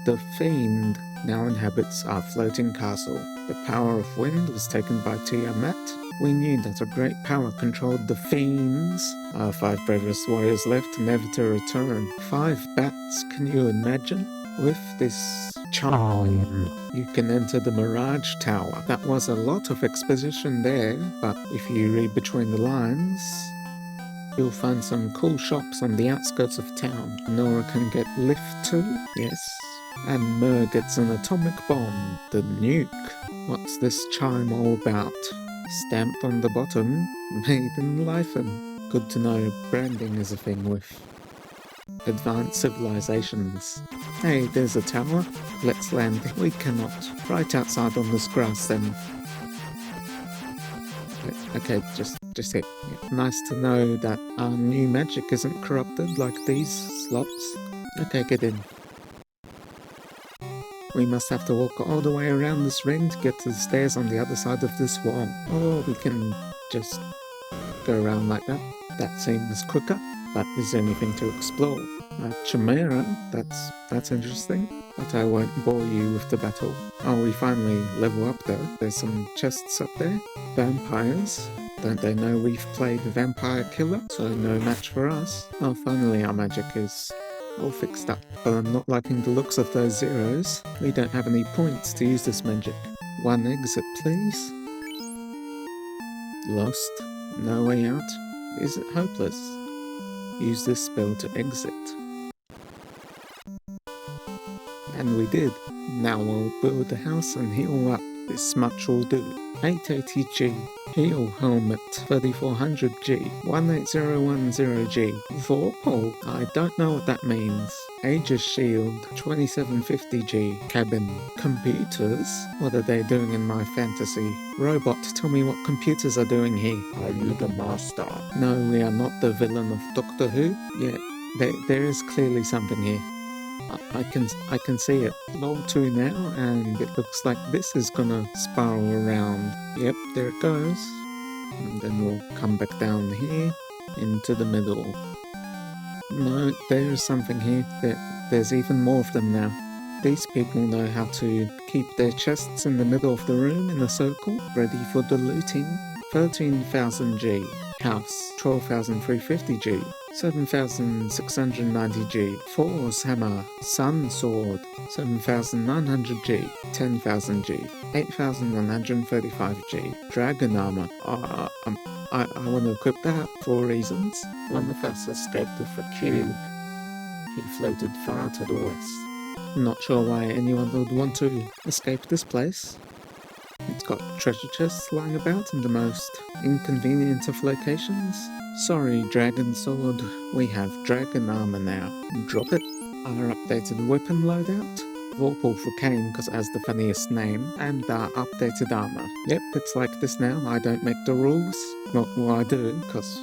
The Fiend now inhabits our floating castle. The power of wind was taken by Tiamat. We knew that a great power controlled the Fiends. Our 5 bravest warriors left, never to return. 5 bats, can you imagine? With this charm, you can enter the Mirage Tower. That was a lot of exposition there, but if you read between the lines, you'll find some cool shops on the outskirts of town. Nora can get lift to, yes. And Mer gets an atomic bomb, the nuke. What's this chime all about? Stamped on the bottom, made in Lytham. Good to know branding is a thing with advanced civilizations. Hey, there's a tower. Let's land. We cannot. Right outside on this grass then. Okay, just hit. Yeah. Nice to know that our new magic isn't corrupted like these slots. Okay, get in. We must have to walk all the way around this ring to get to the stairs on the other side of this wall. Or we can just go around like that. That seems quicker, but is there anything to explore? Chimera, that's interesting, but I won't bore you with the battle. Oh, we finally level up though. There's some chests up there. Vampires. Don't they know we've played Vampire Killer? So no match for us. Oh, finally our magic is all fixed up, but I'm not liking the looks of those zeros. We don't have any points to use this magic. 1 exit, please. Lost. No way out. Is it hopeless? Use this spell to exit. And we did. Now we'll build a house and heal up. This much will do. 880G. Heal helmet. 3400G. 18010G. Vorpal. I don't know what that means. Aegis shield. 2750G. Cabin. Computers. What are they doing in my fantasy? Robot, tell me what computers are doing here. Are you the master? No, we are not the villain of Doctor Who. Yeah, there is clearly something here. I can see it. Level 2 now, and it looks like this is gonna spiral around. Yep, there it goes. And then we'll come back down here, into the middle. No, there is something here. There's even more of them now. These people know how to keep their chests in the middle of the room in a circle, ready for the looting. 13,000G. House. 12,350G. 7,690G. Force Hammer. Sun Sword. 7,900G. 10,000G. 8,135G. Dragon Armor. I want to equip that for reasons. One of us escaped with a cube. He floated far to the west. Not sure why anyone would want to escape this place. It's got treasure chests lying about in the most inconvenient of locations. Sorry, Dragon Sword, we have Dragon Armor now. Drop it. Our updated weapon loadout. Vorpal for Kane because it has the funniest name. And our updated armor. Yep, it's like this now. I don't make the rules. Well, I do because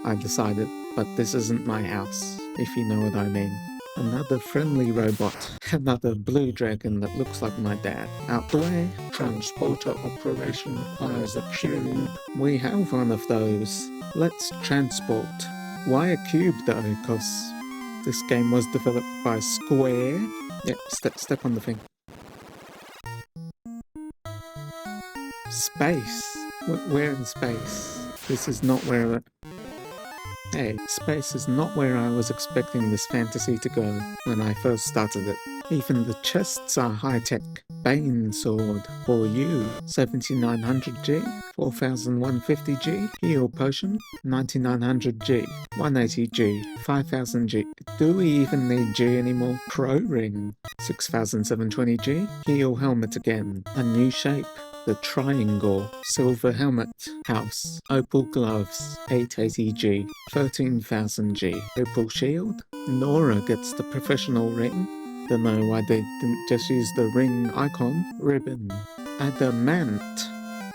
I decided. But this isn't my house, if you know what I mean. Another friendly robot. Another blue dragon that looks like my dad. Out the way. Transporter operation requires a cube. We have one of those. Let's transport. Why a cube though? Because this game was developed by Square. Yep, step on the thing. Space. We're in space. This is not where... Hey, space is not where I was expecting this fantasy to go when I first started it. Even the chests are high-tech. Bane Sword for you, 7,900G, 4,150G, Heal Potion, 9,900G, 180G, 5,000G. Do we even need G anymore? Pro Ring, 6,720G, Heal Helmet again, a new shape. The Triangle, Silver Helmet, House, Opal Gloves, 880G, 13,000G, Opal Shield. Nora gets the professional ring. Don't know why they didn't just use the ring icon. Ribbon. Adamant.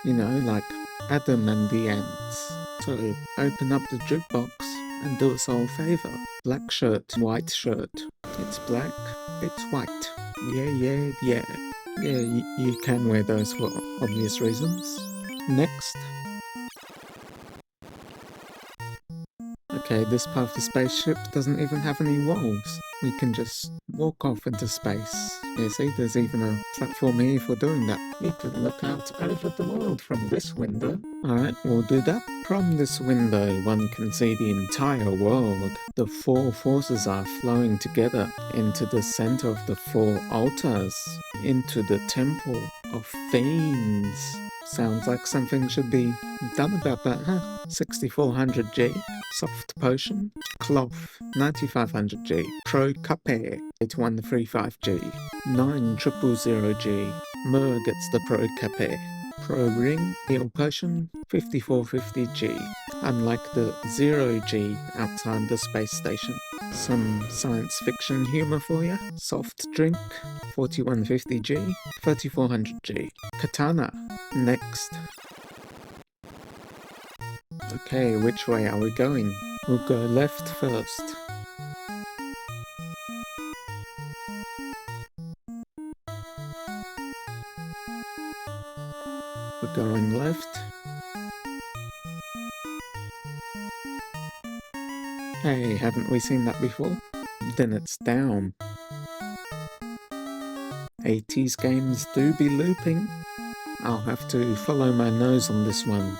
You know, like Adam and the ants. So, open up the jukebox and do us all a favour. Black shirt, white shirt. It's black, it's white. Yeah. Yeah, you can wear those for obvious reasons. Next. Okay, this part of the spaceship doesn't even have any walls. We can just walk off into space. Yeah, see, there's even a platform here for doing that. You can look out over the world from this window. Alright, we'll do that. From this window, one can see the entire world. The four forces are flowing together into the center of the four altars, into the temple of fiends. Sounds like something should be done about that, huh? 6400G, soft potion, cloth, 9500G, pro cuppy, 8135G, 9000G, Mer gets the pro cuppy, pro ring, heal potion, 5450G, unlike the 0G outside the space station. Some science fiction humour for you. Soft drink, 4150G, 3400G. Katana, next. Okay, which way are we going? We'll go left first. We're going left. Hey, haven't we seen that before? Then it's down. 80s games do be looping. I'll have to follow my nose on this one.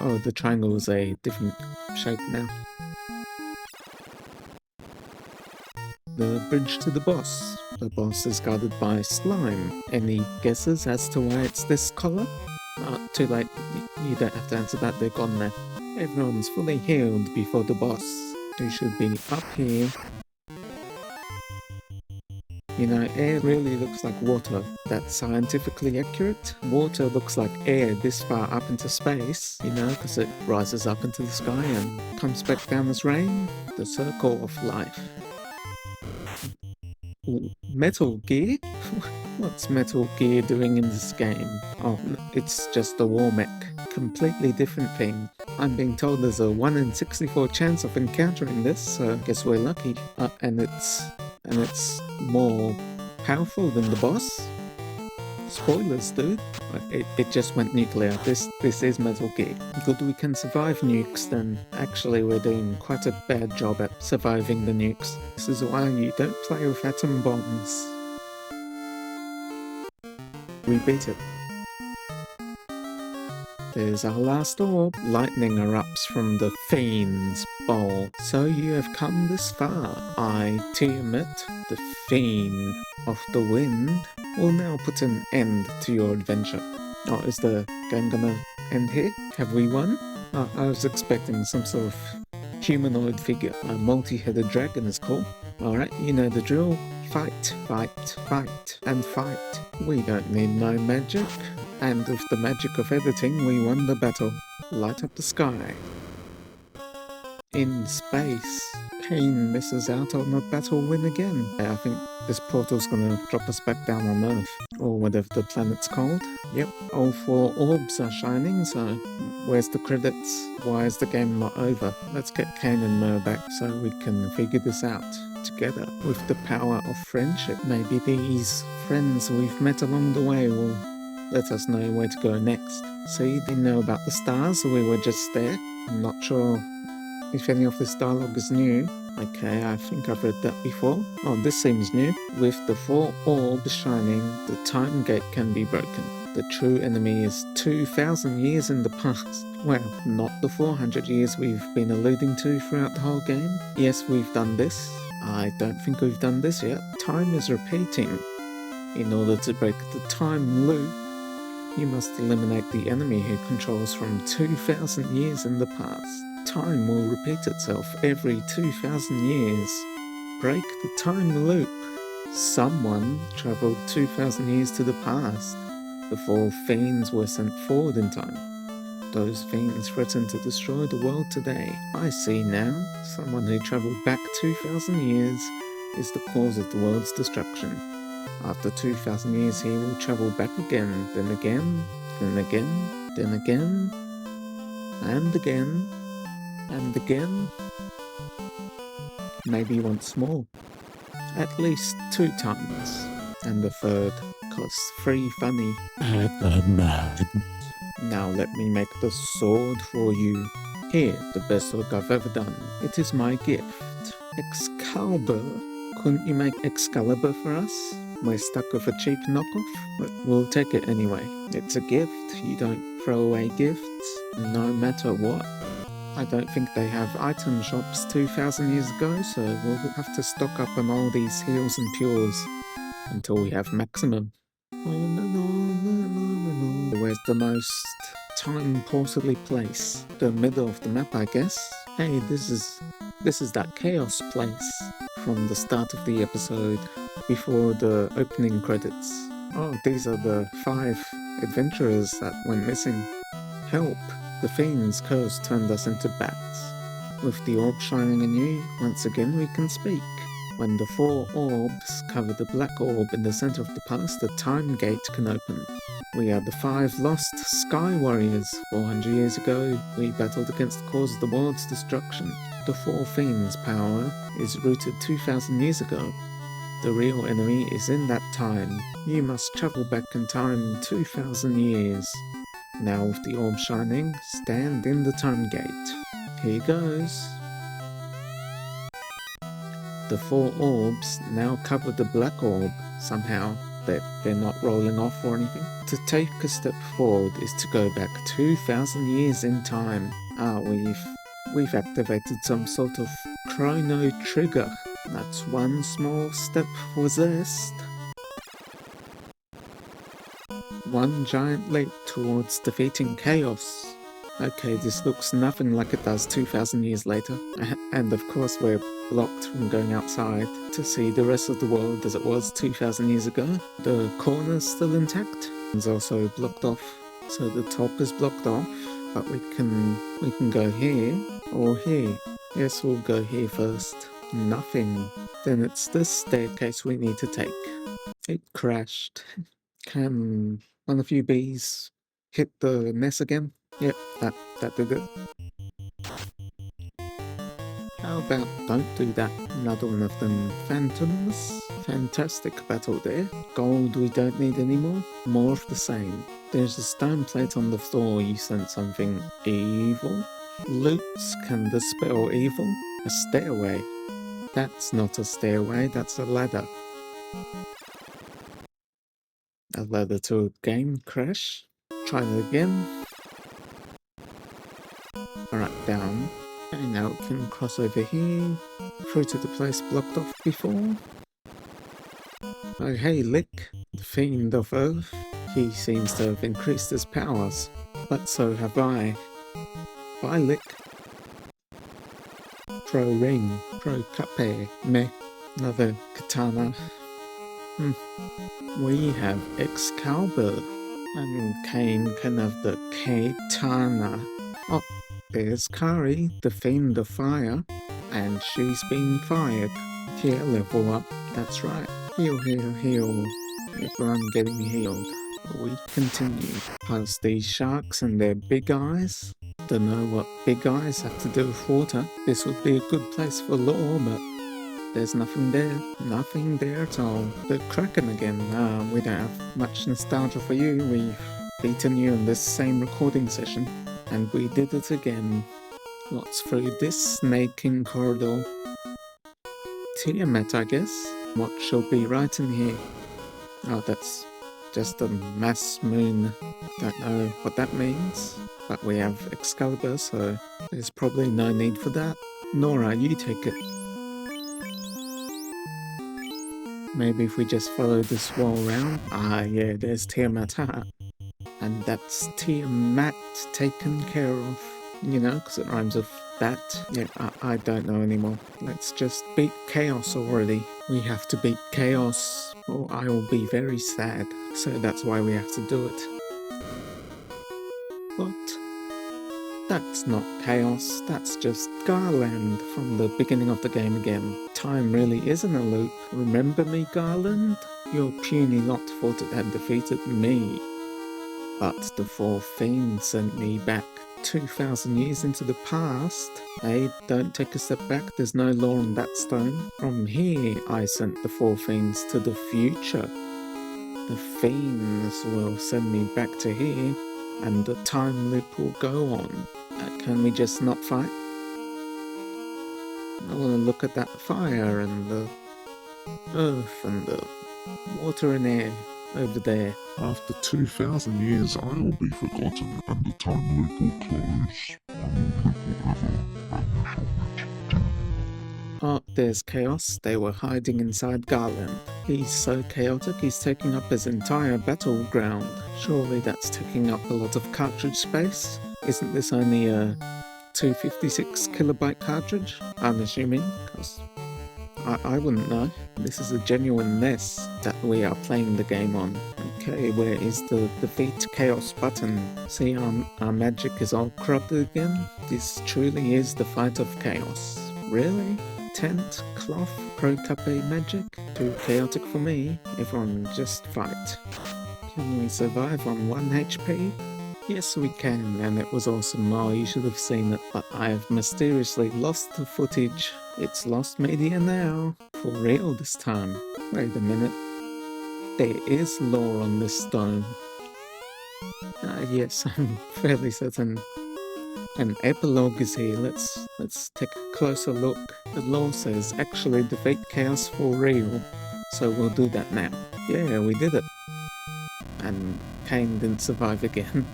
Oh, the triangle is a different shape now. The bridge to the boss. The boss is guarded by slime. Any guesses as to why it's this color? Too late. You don't have to answer that, they're gone now. Everyone's fully healed before the boss. They should be up here. You know, air really looks like water. That's scientifically accurate. Water looks like air this far up into space, you know, because it rises up into the sky and comes back down as rain. The circle of life. Ooh, Metal Gear? What's Metal Gear doing in this game? Oh, it's just a war mech. Completely different thing. I'm being told there's a 1 in 64 chance of encountering this, so I guess we're lucky. And it's more powerful than the boss. Spoilers, dude. It just went nuclear. This is Metal Gear. Good we can survive nukes, then actually we're doing quite a bad job at surviving the nukes. This is why you don't play with atom bombs. We beat it. There's our last orb. Lightning erupts from the Fiend's bowl. So you have come this far. I, Tiamat, the Fiend of the Wind, will now put an end to your adventure. Oh, is the game gonna end here? Have we won? Oh, I was expecting some sort of humanoid figure. A multi-headed dragon is cool. Alright, you know the drill. Fight, fight, fight, and fight. We don't need no magic. And with the magic of editing, we won the battle. Light up the sky. In space, Pain misses out on a battle win again. I think this portal's gonna drop us back down on Earth, or whatever the planet's called. Yep, all 4 orbs are shining, so where's the credits? Why is the game not over? Let's get Kane and Mer back so we can figure this out together with the power of friendship. Maybe these friends we've met along the way will let us know where to go next. See, they know about the stars, so we were just there. I'm not sure if any of this dialogue is new. Okay, I think I've read that before. Oh, this seems new. With the 4 orbs shining, the time gate can be broken. The true enemy is 2,000 years in the past. Well, not the 400 years we've been alluding to throughout the whole game. Yes, we've done this. I don't think we've done this yet. Time is repeating. In order to break the time loop, you must eliminate the enemy who controls from 2,000 years in the past. Time will repeat itself every 2,000 years. Break the time loop. Someone travelled 2,000 years to the past before fiends were sent forward in time. Those fiends threaten to destroy the world today. I see now. Someone who travelled back 2,000 years is the cause of the world's destruction. After 2,000 years he will travel back again, then again, then again, then again, and again, and again. Maybe once more. At least 2 times. And the third costs 3 funny. Now let me make the sword for you. Here, the best work I've ever done. It is my gift. Excalibur. Couldn't you make Excalibur for us? We're stuck with a cheap knockoff, but we'll take it anyway. It's a gift. You don't throw away gifts, no matter what. I don't think they have item shops 2,000 years ago, so we'll have to stock up on all these heals and cures until we have maximum. Where's the most time-portally place? The middle of the map, I guess. Hey, this is that chaos place from the start of the episode before the opening credits. Oh, these are the 5 adventurers that went missing. Help! The fiend's curse turned us into bats. With the orb shining anew, once again we can speak. When the 4 orbs cover the black orb in the center of the past, the time gate can open. We are the 5 lost Sky Warriors. 400 years ago, we battled against the cause of the world's destruction. The 4 fiends' power is rooted 2,000 years ago. The real enemy is in that time. You must travel back in time 2,000 years. Now with the orb shining, stand in the time gate. Here goes. The 4 orbs now cover the black orb somehow. They're not rolling off or anything. To take a step forward is to go back 2,000 years in time. We've activated some sort of chrono trigger. That's one small step possessed. One giant leap towards defeating chaos. Okay, this looks nothing like it does 2,000 years later. And of course we're blocked from going outside to see the rest of the world as it was 2,000 years ago. The corner's still intact. It's also blocked off. So the top is blocked off, but we can go here or here. Yes, we'll go here first. Nothing. Then it's this staircase we need to take. It crashed. Can one of you bees hit the mess again? Yep, that did it. How about don't do that? Another one of them phantoms. Fantastic battle there. Gold we don't need anymore. More of the same. There's a stone plate on the floor. You sent something evil. Loots can dispel evil. A stairway. That's not a stairway, that's a ladder. A ladder to a game crash. Try it again. Alright, down. And now we can cross over here. Through to the place blocked off before. Oh hey, Lick, the fiend of Earth. He seems to have increased his powers. But so have I. Bye, Lick. Pro ring, pro cape, meh, another katana. We have Excalibur, and Kane can have the katana. Oh, there's Kari, the fiend of fire, and she's been fired. Here, level up, that's right. Heal, heal, heal. Everyone getting healed. We continue past these sharks and their big eyes. Don't know what big eyes have to do with water. This would be a good place for lore, but there's nothing there. Nothing there at all. The Kraken again. We don't have much nostalgia for you. We've beaten you in this same recording session. And we did it again. What's through this snaking corridor? Tiamat, I guess. What shall be right in here? Oh, that's just a mass moon. Don't know what that means. But we have Excalibur, so there's probably no need for that. Nora, you take it. Maybe if we just follow this wall around. Ah, yeah, there's Tiamat. And that's Tiamat taken care of. You know, because it rhymes with that. Yeah, I don't know anymore. Let's just beat chaos already. We have to beat chaos, or I will be very sad. So that's why we have to do it. But that's not chaos, that's just Garland from the beginning of the game again. Time really isn't a loop. Remember me, Garland? Your puny lot thought it had defeated me. But the 4 fiends sent me back 2,000 years into the past. Hey, don't take a step back, there's no law on that stone. From here, I sent the 4 fiends to the future. The fiends will send me back to here, and the time loop will go on. Can we just not fight? I want to look at that fire and the earth and the water and air over there. After 2,000 years, I will be forgotten, and the time loop will close. I will live forever, and you shall meet doom. Oh, there's Chaos. They were hiding inside Garland. He's so chaotic, he's taking up his entire battleground. Surely that's taking up a lot of cartridge space? Isn't this only a 256 kilobyte cartridge? I'm assuming, because I wouldn't know. This is a genuine mess that we are playing the game on. Okay, where is the defeat chaos button? See, our magic is all corrupted again? This truly is the fight of chaos. Really? Tent, cloth, pro cape magic? Too chaotic for me. Everyone just fight. Can we survive on 1 HP? Yes, we can, and it was awesome. Oh, you should have seen it, but I have mysteriously lost the footage. It's lost media now. For real this time. Wait a minute. There is lore on this stone. Yes, I'm fairly certain an epilogue is here. Let's take a closer look. The lore says actually defeat chaos for real. So we'll do that now. Yeah, we did it. And Cain didn't survive again.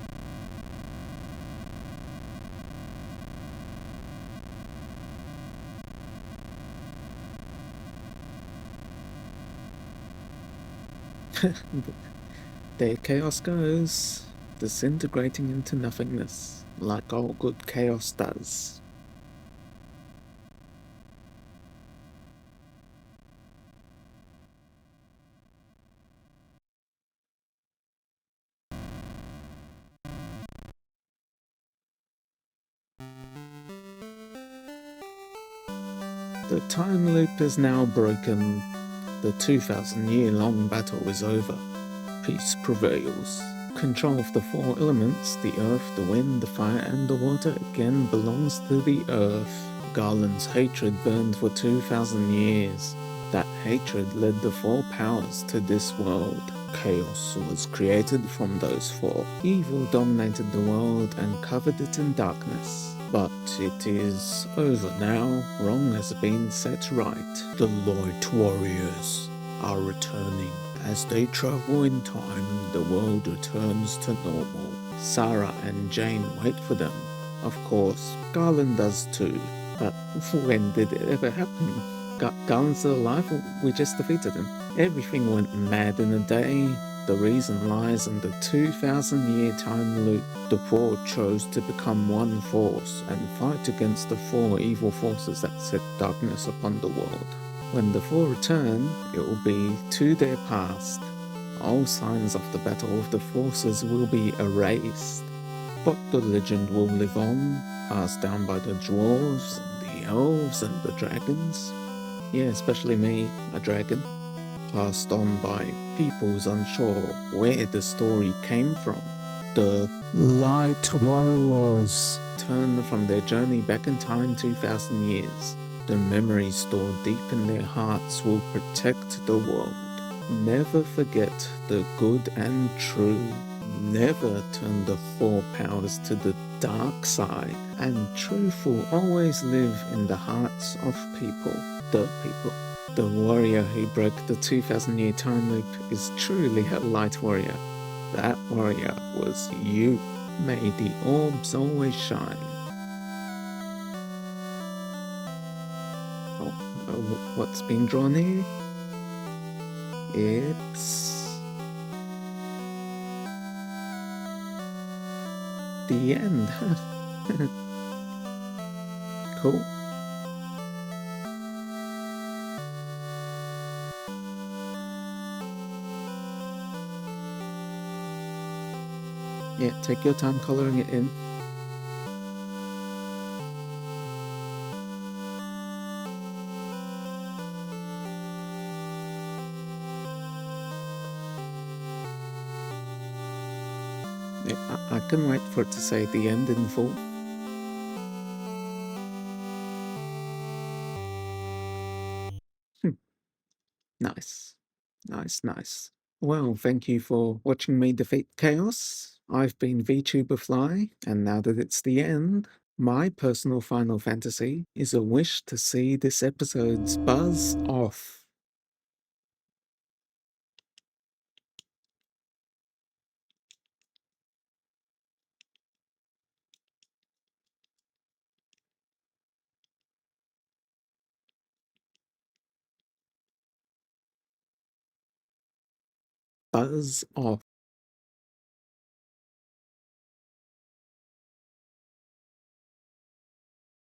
There chaos goes, disintegrating into nothingness, like all good chaos does. The time loop is now broken. The 2,000-year-long battle is over. Peace prevails. Control of the 4 elements, the earth, the wind, the fire, and the water, again belongs to the earth. Garland's hatred burned for 2,000 years. That hatred led the 4 powers to this world. Chaos was created from those 4. Evil dominated the world and covered it in darkness. But it is over now. Wrong has been set right. The Light Warriors are returning. As they travel in time, the world returns to normal. Sarah and Jane wait for them. Of course, Garland does too. But when did it ever happen? Garland's still alive? We just defeated him. Everything went mad in a day. The reason lies in the 2,000-year time loop. The 4 chose to become one force and fight against the 4 evil forces that set darkness upon the world. When the 4 return, it will be to their past. All signs of the battle of the forces will be erased. But the legend will live on, passed down by the dwarves, and the elves, and the dragons. Yeah, especially me, a dragon. Passed on by peoples unsure where the story came from. The Light Warriors turn from their journey back in time 2,000 years. The memories stored deep in their hearts will protect the world. Never forget the good and true. Never turn the 4 powers to the dark side. And truth will always live in the hearts of people. The people. The warrior who broke the 2,000-year time loop is truly a light warrior. That warrior was you. May the orbs always shine. What's been drawn here? It's the end. Cool. Yeah, take your time coloring it in. Yeah, I can wait for it to say the end in full. Nice. Nice, nice. Well, thank you for watching me defeat chaos. I've been Vtuber Flye, and now that it's the end, my personal final fantasy is a wish to see this episode's buzz off. Buzz off.